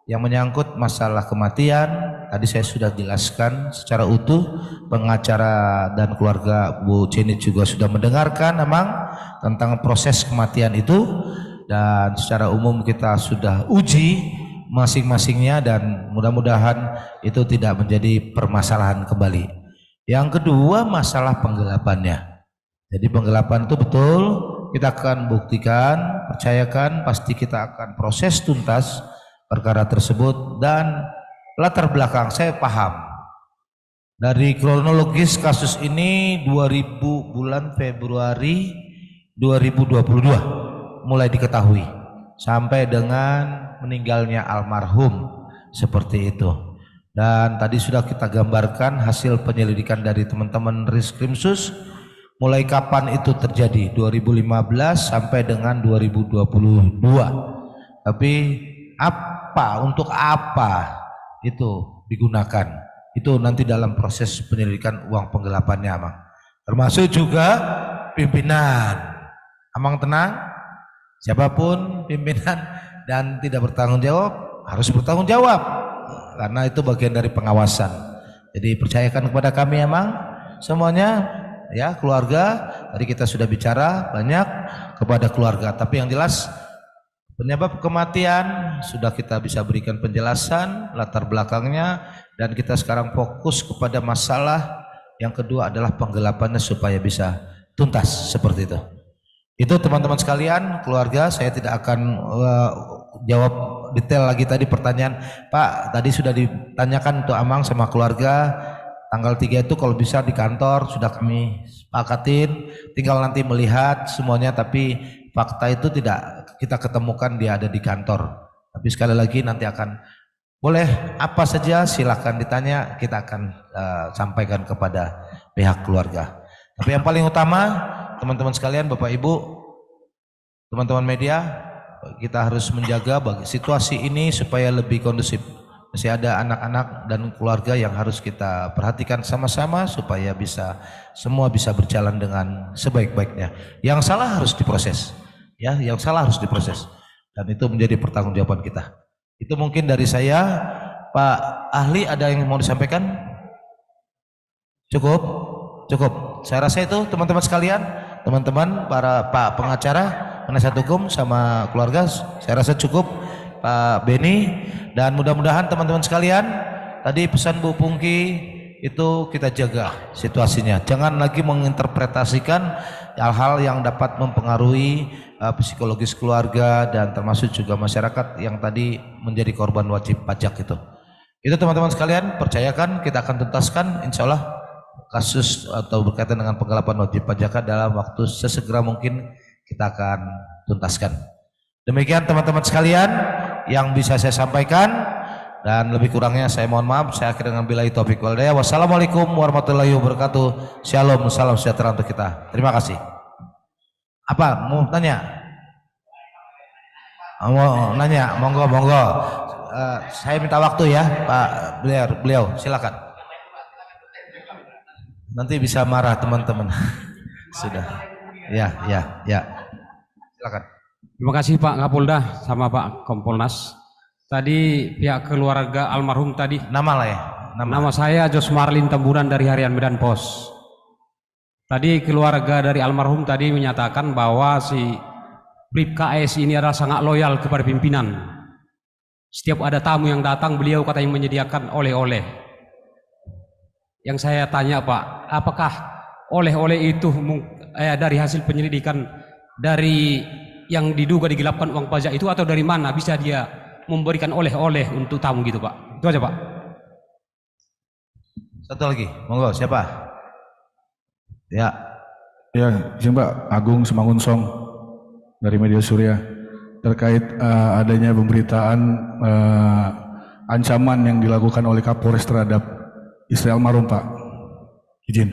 yang menyangkut masalah kematian, tadi saya sudah jelaskan secara utuh, pengacara dan keluarga Bu Jenny juga sudah mendengarkan Amang tentang proses kematian itu, dan secara umum kita sudah uji masing-masingnya dan mudah-mudahan itu tidak menjadi permasalahan kembali. Yang kedua masalah penggelapannya. Jadi penggelapan itu betul kita akan buktikan, percayakan, pasti kita akan proses tuntas perkara tersebut. Dan latar belakang saya paham dari kronologis kasus ini 2000 bulan Februari 2022 mulai diketahui sampai dengan meninggalnya almarhum seperti itu. Dan tadi sudah kita gambarkan hasil penyelidikan dari teman-teman Reskrimsus mulai kapan itu terjadi, 2015 sampai dengan 2022. Tapi untuk apa itu digunakan, itu nanti dalam proses penyelidikan uang penggelapannya Amang, termasuk juga pimpinan. Amang tenang, siapapun pimpinan dan tidak bertanggung jawab harus bertanggung jawab karena itu bagian dari pengawasan. Jadi percayakan kepada kami Amang semuanya ya, keluarga. Tadi kita sudah bicara banyak kepada keluarga, tapi yang jelas penyebab kematian sudah kita bisa berikan penjelasan latar belakangnya, dan kita sekarang fokus kepada masalah yang kedua adalah penggelapannya supaya bisa tuntas seperti itu. Itu teman-teman sekalian, keluarga, saya tidak akan jawab detail lagi tadi pertanyaan Pak. Tadi sudah ditanyakan untuk Amang sama keluarga, tanggal 3 itu kalau bisa di kantor sudah kami sepakatin, tinggal nanti melihat semuanya, tapi fakta itu tidak kita ketemukan dia ada di kantor. Tapi sekali lagi nanti akan boleh apa saja silahkan ditanya, kita akan sampaikan kepada pihak keluarga. Tapi yang paling utama teman-teman sekalian, Bapak Ibu, teman-teman media, kita harus menjaga bagi situasi ini supaya lebih kondusif. Masih ada anak-anak dan keluarga yang harus kita perhatikan sama-sama supaya semua bisa berjalan dengan sebaik-baiknya. Yang salah harus diproses, ya, yang salah harus diproses, dan itu menjadi pertanggungjawaban kita. Itu mungkin dari saya. Pak Ahli, ada yang mau disampaikan? Cukup? Cukup. Saya rasa itu teman-teman sekalian, teman-teman para Pak pengacara, penasihat hukum sama keluarga, saya rasa cukup Pak Beni, dan mudah-mudahan teman-teman sekalian tadi pesan Bu Pungki itu kita jaga situasinya, jangan lagi menginterpretasikan hal-hal yang dapat mempengaruhi psikologis keluarga dan termasuk juga masyarakat yang tadi menjadi korban wajib pajak itu. Itu teman-teman sekalian, percayakan kita akan tuntaskan insya Allah kasus atau berkaitan dengan penggelapan wajib pajak dalam waktu sesegera mungkin kita akan tuntaskan. Demikian teman-teman sekalian yang bisa saya sampaikan, dan lebih kurangnya saya mohon maaf. Saya akhiri dengan billahi taufiq wal hidayah. Wassalamualaikum warahmatullahi wabarakatuh. Shalom, salam sejahtera untuk kita. Terima kasih. Apa mau tanya? Mau nanya? Monggo. Saya minta waktu ya Pak beliau silakan. Nanti bisa marah teman-teman. Sudah. Ya. Silakan. Terima kasih Pak Kapolda sama Pak Kompolnas. Tadi pihak keluarga almarhum tadi. Nama lah ya. Nama saya Jos Marlin Temburan dari Harian Medan Pos. Tadi keluarga dari almarhum tadi menyatakan bahwa si Bribka AS ini adalah sangat loyal kepada pimpinan. Setiap ada tamu yang datang, beliau katanya menyediakan oleh-oleh. Yang saya tanya Pak, apakah oleh-oleh itu dari hasil penyelidikan dari yang diduga digelapkan uang pajak itu, atau dari mana bisa dia memberikan oleh-oleh untuk tamu gitu Pak? Itu aja Pak. Satu lagi, monggo siapa? Ya, Ya, izin Pak, Agung Semangunsong dari Media Surya terkait adanya pemberitaan ancaman yang dilakukan oleh Kapolres terhadap istri almarhum Pak. Izin.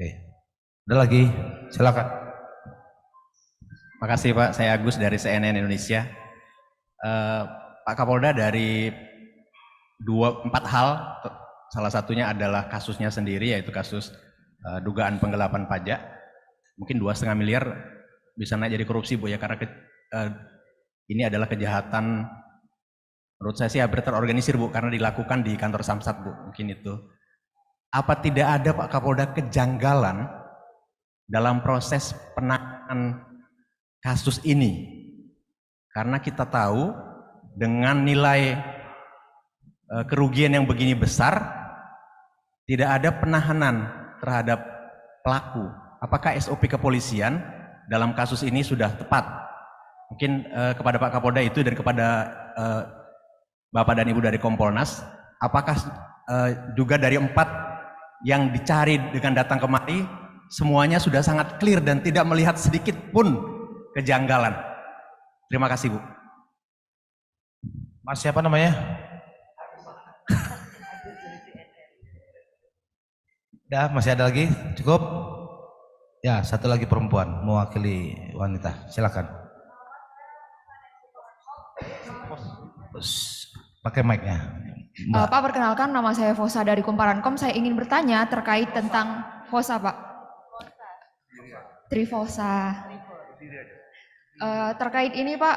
oke. Ada lagi, silakan. Makasih Pak, saya Agus dari CNN Indonesia. Pak Kapolda, dari 4 hal, salah satunya adalah kasusnya sendiri, yaitu kasus dugaan penggelapan pajak. Mungkin 2,5 miliar bisa naik jadi korupsi Bu ya, karena ini adalah kejahatan menurut saya sih hampir terorganisir Bu, karena dilakukan di kantor Samsat Bu, mungkin itu. Apa tidak ada Pak Kapolda kejanggalan dalam proses penanganan kasus ini? Karena kita tahu dengan nilai kerugian yang begini besar, tidak ada penahanan terhadap pelaku. Apakah SOP kepolisian dalam kasus ini sudah tepat? Mungkin kepada Pak Kapolda itu, dan kepada Bapak dan Ibu dari Kompolnas, apakah juga dari 4 yang dicari dengan datang kemari, semuanya sudah sangat clear dan tidak melihat sedikit pun kejanggalan? Terima kasih Bu. Mas siapa namanya? Ya, masih ada lagi? Cukup? Ya, satu lagi perempuan mewakili wanita. Silakan. Pakai mic-nya. Pak, perkenalkan, nama saya Fosa dari Kumparankom. Saya ingin bertanya terkait tentang Fosa, Pak. Trifosa. Terkait ini, Pak,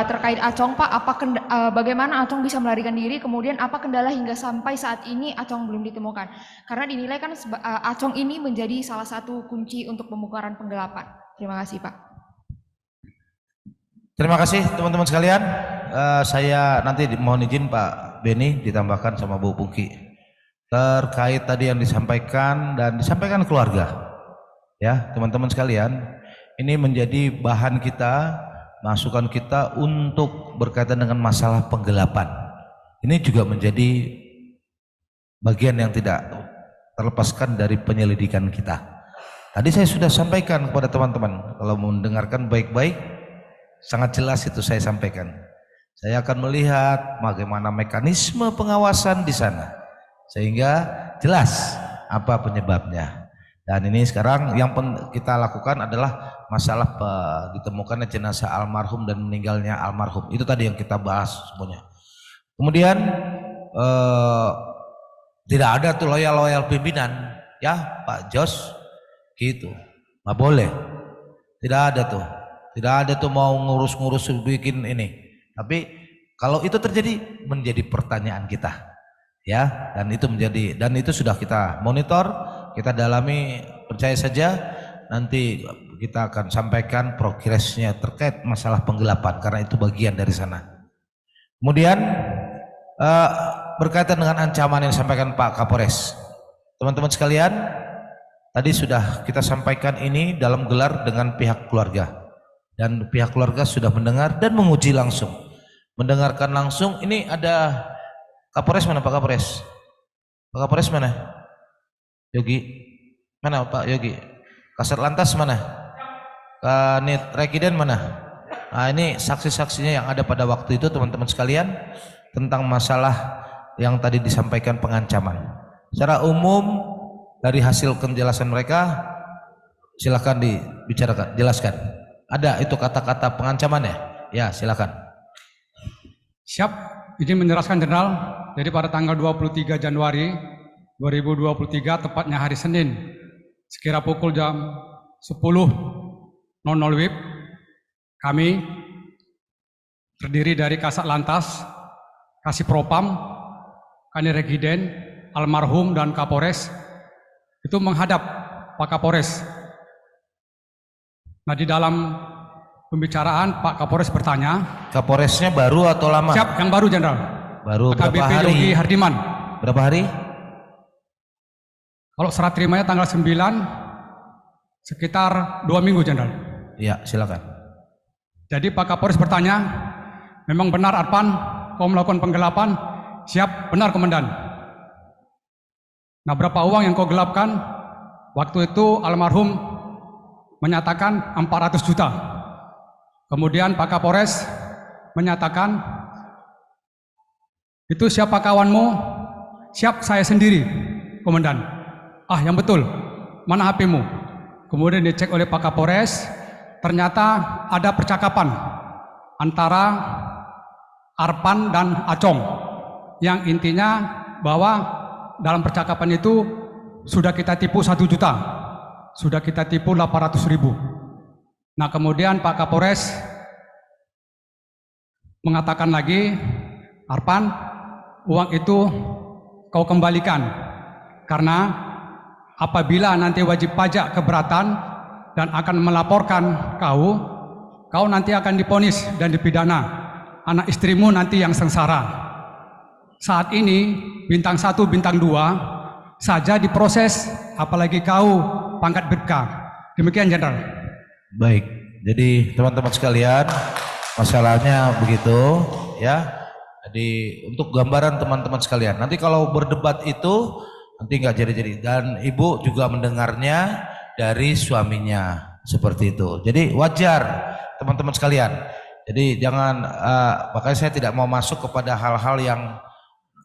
terkait Acong Pak, bagaimana Acong bisa melarikan diri, kemudian apa kendala hingga sampai saat ini Acong belum ditemukan? Karena dinilai kan Acong ini menjadi salah satu kunci untuk pembongkaran penggelapan. Terima kasih Pak. Terima kasih teman-teman sekalian. Saya nanti mohon izin Pak Beni ditambahkan sama Bu Pungki terkait tadi yang disampaikan dan disampaikan keluarga. Ya teman-teman sekalian, ini menjadi bahan kita, masukan kita untuk berkaitan dengan masalah penggelapan. Ini juga menjadi bagian yang tidak terlepaskan dari penyelidikan kita. Tadi saya sudah sampaikan kepada teman-teman, kalau mendengarkan baik-baik, sangat jelas itu saya sampaikan. Saya akan melihat bagaimana mekanisme pengawasan di sana, sehingga jelas apa penyebabnya. Dan ini sekarang yang kita lakukan adalah masalah ditemukannya jenazah almarhum dan meninggalnya almarhum. Itu tadi yang kita bahas semuanya. Kemudian tidak ada tuh loyal pimpinan, ya Pak Jos, gitu. Nggak boleh. Tidak ada tuh mau ngurus-ngurus bikin ini. Tapi kalau itu terjadi menjadi pertanyaan kita, ya. Dan itu sudah kita monitor, kita dalami, percaya saja nanti kita akan sampaikan progresnya terkait masalah penggelapan karena itu bagian dari sana. Kemudian berkaitan dengan ancaman yang disampaikan Pak Kapolres, teman-teman sekalian, tadi sudah kita sampaikan ini dalam gelar dengan pihak keluarga, dan pihak keluarga sudah mendengar dan menguji langsung, mendengarkan langsung. Ini ada Kapolres mana Pak Kapolres? Pak Kapolres mana? Yogi mana Pak Yogi? Kasat Lantas mana? Kanit Rekiden mana? Nah ini saksi-saksinya yang ada pada waktu itu teman-teman sekalian, tentang masalah yang tadi disampaikan pengancaman. Secara umum dari hasil penjelasan mereka, silakan dibicarakan, jelaskan. Ada itu kata-kata pengancamannya? Ya silakan. Siap, izin menjelaskan Jenderal. Jadi pada tanggal 23 Januari 2023, tepatnya hari Senin, sekira pukul jam 10.00 WIB, kami terdiri dari Kasat Lantas, Kasih Propam, Kaniregiden, almarhum dan Kapolres itu menghadap Pak Kapolres. Nah, di dalam pembicaraan Pak Kapolres bertanya. Kapolresnya baru atau lama? Siap, yang baru Jenderal. Baru berapa AKBP hari? Yogi Hardiman. Berapa hari? Kalau serah terimanya tanggal 9, sekitar 2 minggu Jenderal. Ya, silakan. Jadi Pak Kapolres bertanya, memang benar Arpan kau melakukan penggelapan? Siap, benar Komandan. Nah, berapa uang yang kau gelapkan? Waktu itu almarhum menyatakan 400 juta. Kemudian Pak Kapolres menyatakan, itu siapa kawanmu? Siap, saya sendiri, Komandan. Ah, yang betul, mana HP-mu? Kemudian dicek oleh Pak Kapolres, ternyata ada percakapan antara Arpan dan Acong, yang intinya bahwa dalam percakapan itu sudah kita tipu 1 juta, sudah kita tipu 800.000. Nah, kemudian Pak Kapolres mengatakan lagi, Arpan, uang itu kau kembalikan, karena apabila nanti wajib pajak keberatan dan akan melaporkan kau nanti akan diponis dan dipidana. Anak istrimu nanti yang sengsara. Saat ini bintang 1, bintang 2 saja diproses, apalagi kau pangkat Bribka. Demikian Jenderal. Baik, jadi teman-teman sekalian, masalahnya begitu ya. Jadi untuk gambaran teman-teman sekalian, nanti kalau berdebat itu nanti nggak jadi-jadi, dan ibu juga mendengarnya dari suaminya seperti itu. Jadi wajar teman-teman sekalian. Jadi jangan, makanya saya tidak mau masuk kepada hal-hal yang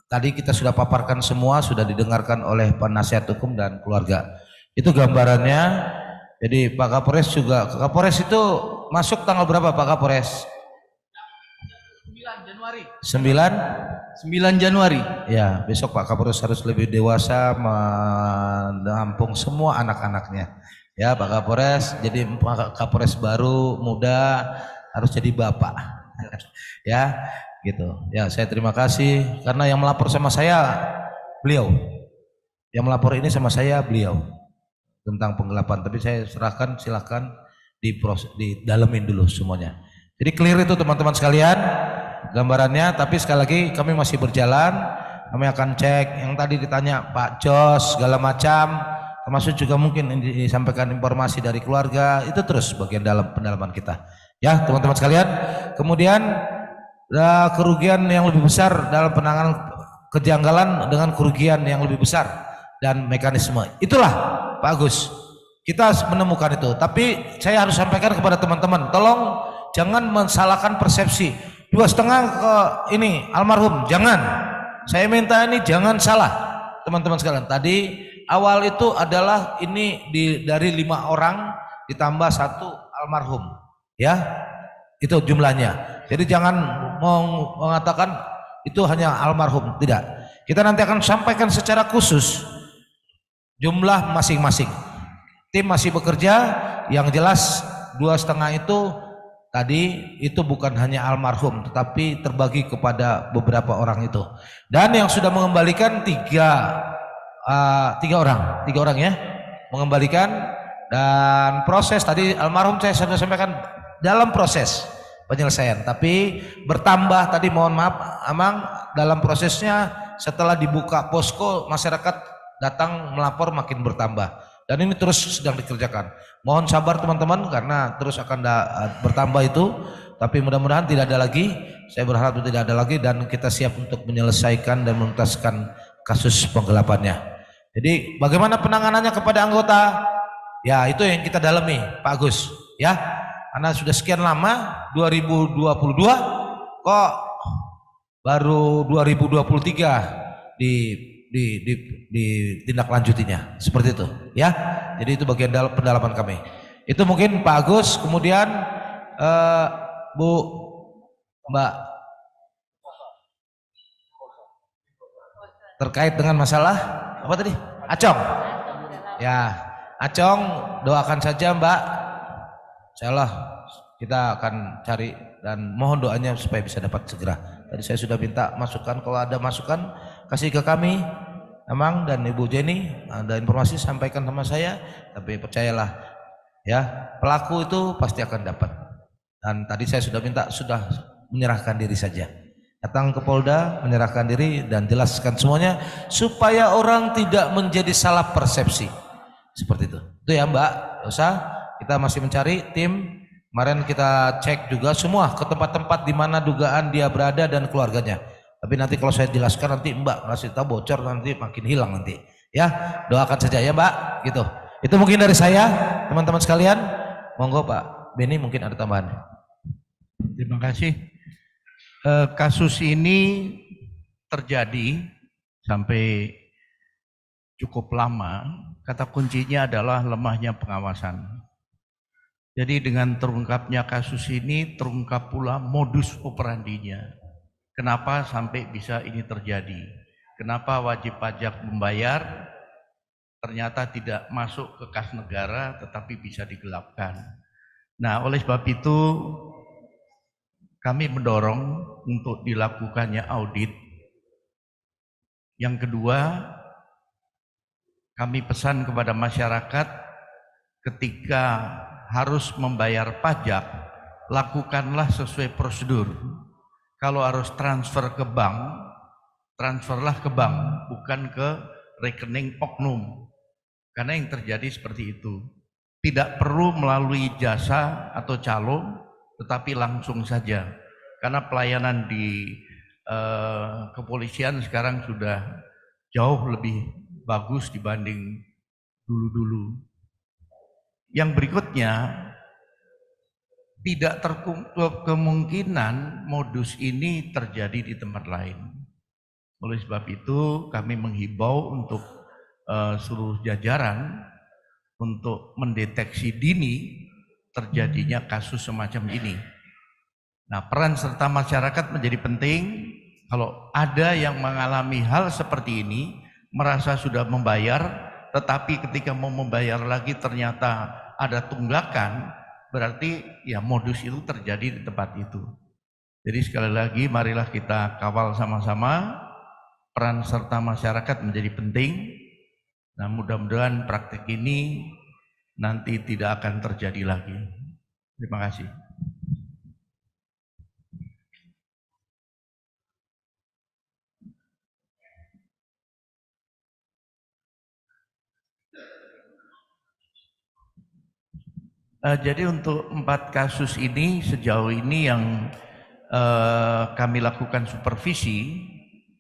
tadi kita sudah paparkan semua, sudah didengarkan oleh penasihat hukum dan keluarga. Itu gambarannya. Jadi Pak Kapolres juga, Kapolres itu masuk tanggal berapa Pak Kapolres? 9 Januari. Ya, besok Pak Kapolres harus lebih dewasa menampung semua anak-anaknya. Ya, Pak Kapolres, jadi Pak Kapolres baru muda harus jadi bapak. Ya, gitu. Ya, saya terima kasih karena yang melapor sama saya beliau. Yang melapor ini sama saya beliau tentang penggelapan, tapi saya serahkan, silakan didalemin dulu semuanya. Jadi clear itu teman-teman sekalian gambarannya, tapi sekali lagi kami masih berjalan, kami akan cek yang tadi ditanya Pak Jos segala macam, termasuk juga mungkin disampaikan informasi dari keluarga, itu terus bagian dalam pendalaman kita ya teman-teman sekalian. Kemudian kerugian yang lebih besar dalam penanganan kejanggalan dengan kerugian yang lebih besar dan mekanisme, itulah Pak Agus kita menemukan itu. Tapi saya harus sampaikan kepada teman-teman, tolong jangan mensalahkan persepsi 2,5 ke ini almarhum, jangan. Saya minta ini jangan salah teman-teman sekalian. Tadi awal itu adalah ini dari 5 orang ditambah 1 almarhum, ya itu jumlahnya. Jadi jangan mengatakan itu hanya almarhum, tidak. Kita nanti akan sampaikan secara khusus jumlah masing-masing. Tim masih bekerja, yang jelas 2,5 itu tadi itu bukan hanya almarhum, tetapi terbagi kepada beberapa orang itu. Dan yang sudah mengembalikan 3 orang ya, mengembalikan. Dan proses tadi almarhum saya sudah sampaikan dalam proses penyelesaian, tapi bertambah tadi, mohon maaf Amang, dalam prosesnya setelah dibuka posko masyarakat datang melapor makin bertambah. Dan ini terus sedang dikerjakan. Mohon sabar teman-teman karena terus akan bertambah itu, tapi mudah-mudahan tidak ada lagi. Saya berharap tidak ada lagi dan kita siap untuk menyelesaikan dan menuntaskan kasus penggelapannya. Jadi bagaimana penanganannya kepada anggota? Ya itu yang kita dalami Pak Agus ya. Karena sudah sekian lama 2022 kok baru 2023 ditindaklanjutinya seperti itu ya. Jadi itu bagian pendalaman kami. Itu mungkin Pak Agus. Kemudian Mbak terkait dengan masalah apa tadi? Acong ya, Acong doakan saja Mbak, insyaallah kita akan cari dan mohon doanya supaya bisa dapat segera. Tadi saya sudah minta masukan, kalau ada masukan kasih ke kami, Amang dan Ibu Jenny, ada informasi sampaikan sama saya, tapi percayalah ya, pelaku itu pasti akan dapat. Dan tadi saya sudah minta, sudah menyerahkan diri saja. Datang ke Polda, menyerahkan diri dan jelaskan semuanya supaya orang tidak menjadi salah persepsi. Seperti itu. Itu ya Mbak, usah kita masih mencari tim. Kemarin kita cek juga semua ke tempat-tempat di mana dugaan dia berada dan keluarganya. Tapi nanti kalau saya jelaskan nanti Mbak ngasih tahu bocor, nanti makin hilang nanti. Ya, doakan saja ya Mbak, gitu. Itu mungkin dari saya, teman-teman sekalian. Monggo Pak Beni mungkin ada tambahan. Terima kasih. Kasus ini terjadi sampai cukup lama. Kata kuncinya adalah lemahnya pengawasan. Jadi dengan terungkapnya kasus ini terungkap pula modus operandinya. Kenapa sampai bisa ini terjadi? Kenapa wajib pajak membayar ternyata tidak masuk ke kas negara tetapi bisa digelapkan. Nah, oleh sebab itu kami mendorong untuk dilakukannya audit. Yang kedua, kami pesan kepada masyarakat ketika harus membayar pajak, lakukanlah sesuai prosedur. Kalau harus transfer ke bank, transferlah ke bank, bukan ke rekening oknum. Karena yang terjadi seperti itu. Tidak perlu melalui jasa atau calo, tetapi langsung saja. Karena pelayanan di kepolisian sekarang sudah jauh lebih bagus dibanding dulu-dulu. Yang berikutnya, tidak tertutup kemungkinan modus ini terjadi di tempat lain. Oleh sebab itu kami menghimbau untuk seluruh jajaran untuk mendeteksi dini terjadinya kasus semacam ini. Nah, peran serta masyarakat menjadi penting. Kalau ada yang mengalami hal seperti ini, merasa sudah membayar, tetapi ketika mau membayar lagi ternyata ada tunggakan, berarti ya modus itu terjadi di tempat itu. Jadi sekali lagi marilah kita kawal sama-sama, peran serta masyarakat menjadi penting. Nah, mudah-mudahan praktik ini nanti tidak akan terjadi lagi. Terima kasih. Jadi untuk 4 kasus ini sejauh ini yang kami lakukan supervisi,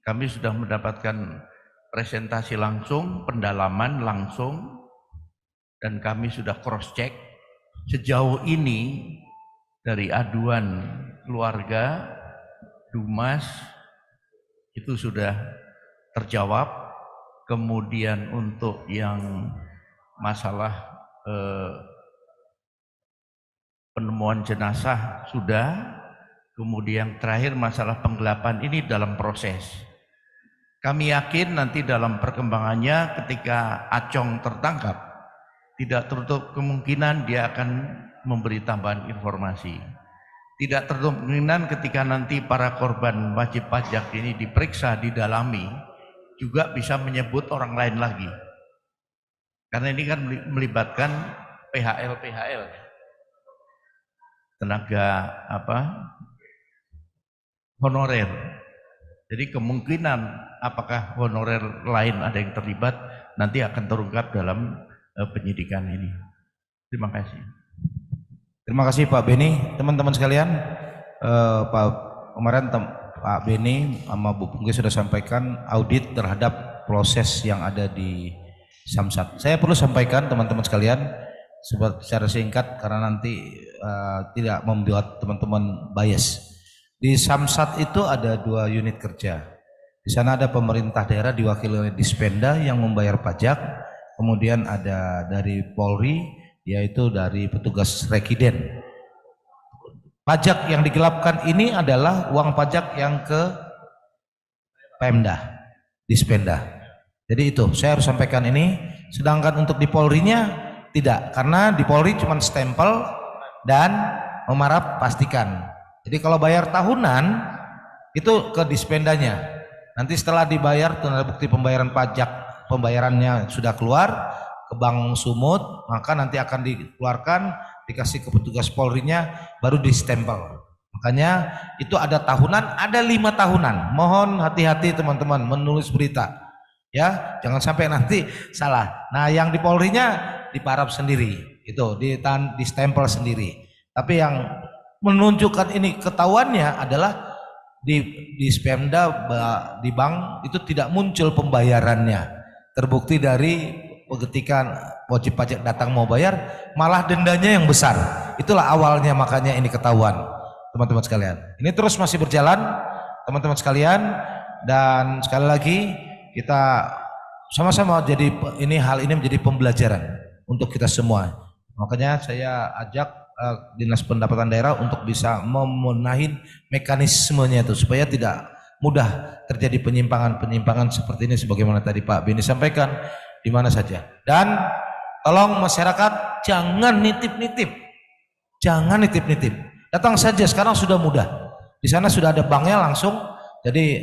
kami sudah mendapatkan presentasi langsung, pendalaman langsung, dan kami sudah cross check. Sejauh ini dari aduan keluarga, Dumas itu sudah terjawab. Kemudian untuk yang masalah penemuan jenazah sudah, kemudian terakhir masalah penggelapan ini dalam proses. Kami yakin nanti dalam perkembangannya ketika Acong tertangkap, tidak tertutup kemungkinan dia akan memberi tambahan informasi. Tidak tertutup kemungkinan ketika nanti para korban wajib pajak ini diperiksa, didalami, juga bisa menyebut orang lain lagi. Karena ini kan melibatkan PHL, tenaga honorer. Jadi kemungkinan apakah honorer lain ada yang terlibat nanti akan terungkap dalam penyidikan ini. Terima kasih. Terima kasih Pak Beni. Teman-teman sekalian, kemarin Pak Beni sama Bu Pungki sudah sampaikan audit terhadap proses yang ada di Samsat. Saya perlu sampaikan teman-teman sekalian secara singkat karena nanti tidak membuat teman-teman bias. Di Samsat itu ada 2 unit kerja. Di sana ada pemerintah daerah diwakili oleh Dispenda yang membayar pajak, kemudian ada dari Polri yaitu dari petugas Rekiden. Pajak yang digelapkan ini adalah uang pajak yang ke Pemda, Dispenda. Jadi itu saya harus sampaikan ini. Sedangkan untuk di Polrinya tidak, karena di Polri cuma stempel dan memarap pastikan. Jadi kalau bayar tahunan itu ke dispendanya. Nanti setelah dibayar tanda bukti pembayaran pajak, pembayarannya sudah keluar ke Bank Sumut, maka nanti akan dikeluarkan, dikasih ke petugas Polri-nya, baru distempel. Makanya itu ada tahunan, ada 5 tahunan. Mohon hati-hati teman-teman menulis berita, ya, jangan sampai nanti salah. Nah, yang di Polri-nya diparap sendiri, itu distempel sendiri. Tapi yang menunjukkan ini ketahuannya adalah di Spemda, di bank itu tidak muncul pembayarannya. Terbukti dari ketika wajib pajak datang mau bayar, malah dendanya yang besar. Itulah awalnya, makanya ini ketahuan, teman-teman sekalian. Ini terus masih berjalan, teman-teman sekalian, dan sekali lagi kita sama-sama jadi hal ini menjadi pembelajaran untuk kita semua. Makanya saya ajak Dinas Pendapatan Daerah untuk bisa memenahi mekanismenya itu supaya tidak mudah terjadi penyimpangan-penyimpangan seperti ini, sebagaimana tadi Pak Beni sampaikan, di mana saja. Dan tolong masyarakat jangan nitip-nitip, datang saja, sekarang sudah mudah, di sana sudah ada banknya langsung. Jadi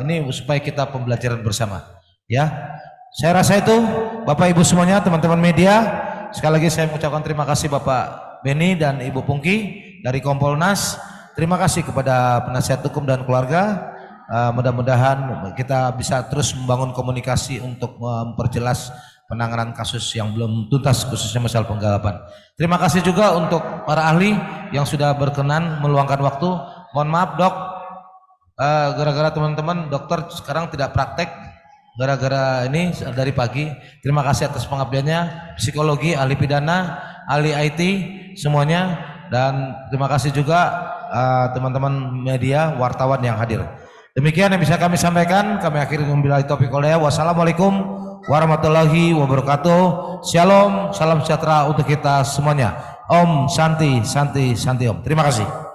ini supaya kita pembelajaran bersama, ya. Saya rasa itu Bapak Ibu semuanya, teman-teman media, sekali lagi saya mengucapkan terima kasih Bapak Beni dan Ibu Pungki dari Kompolnas. Terima kasih kepada penasihat hukum dan keluarga. Mudah-mudahan kita bisa terus membangun komunikasi untuk memperjelas penanganan kasus yang belum tuntas, khususnya masalah penggelapan. Terima kasih juga untuk para ahli yang sudah berkenan meluangkan waktu. Mohon maaf Dok, gara-gara teman-teman dokter sekarang tidak praktek, gara-gara ini dari pagi. Terima kasih atas pengabdiannya, psikologi, ahli pidana, ahli IT, semuanya. Dan terima kasih juga teman-teman media, wartawan yang hadir. Demikian yang bisa kami sampaikan. Kami akhiri membillahi taufiq wal hidayah. Wassalamualaikum warahmatullahi wabarakatuh. Shalom, salam sejahtera untuk kita semuanya. Om Santi Santi Santi Om. Terima kasih.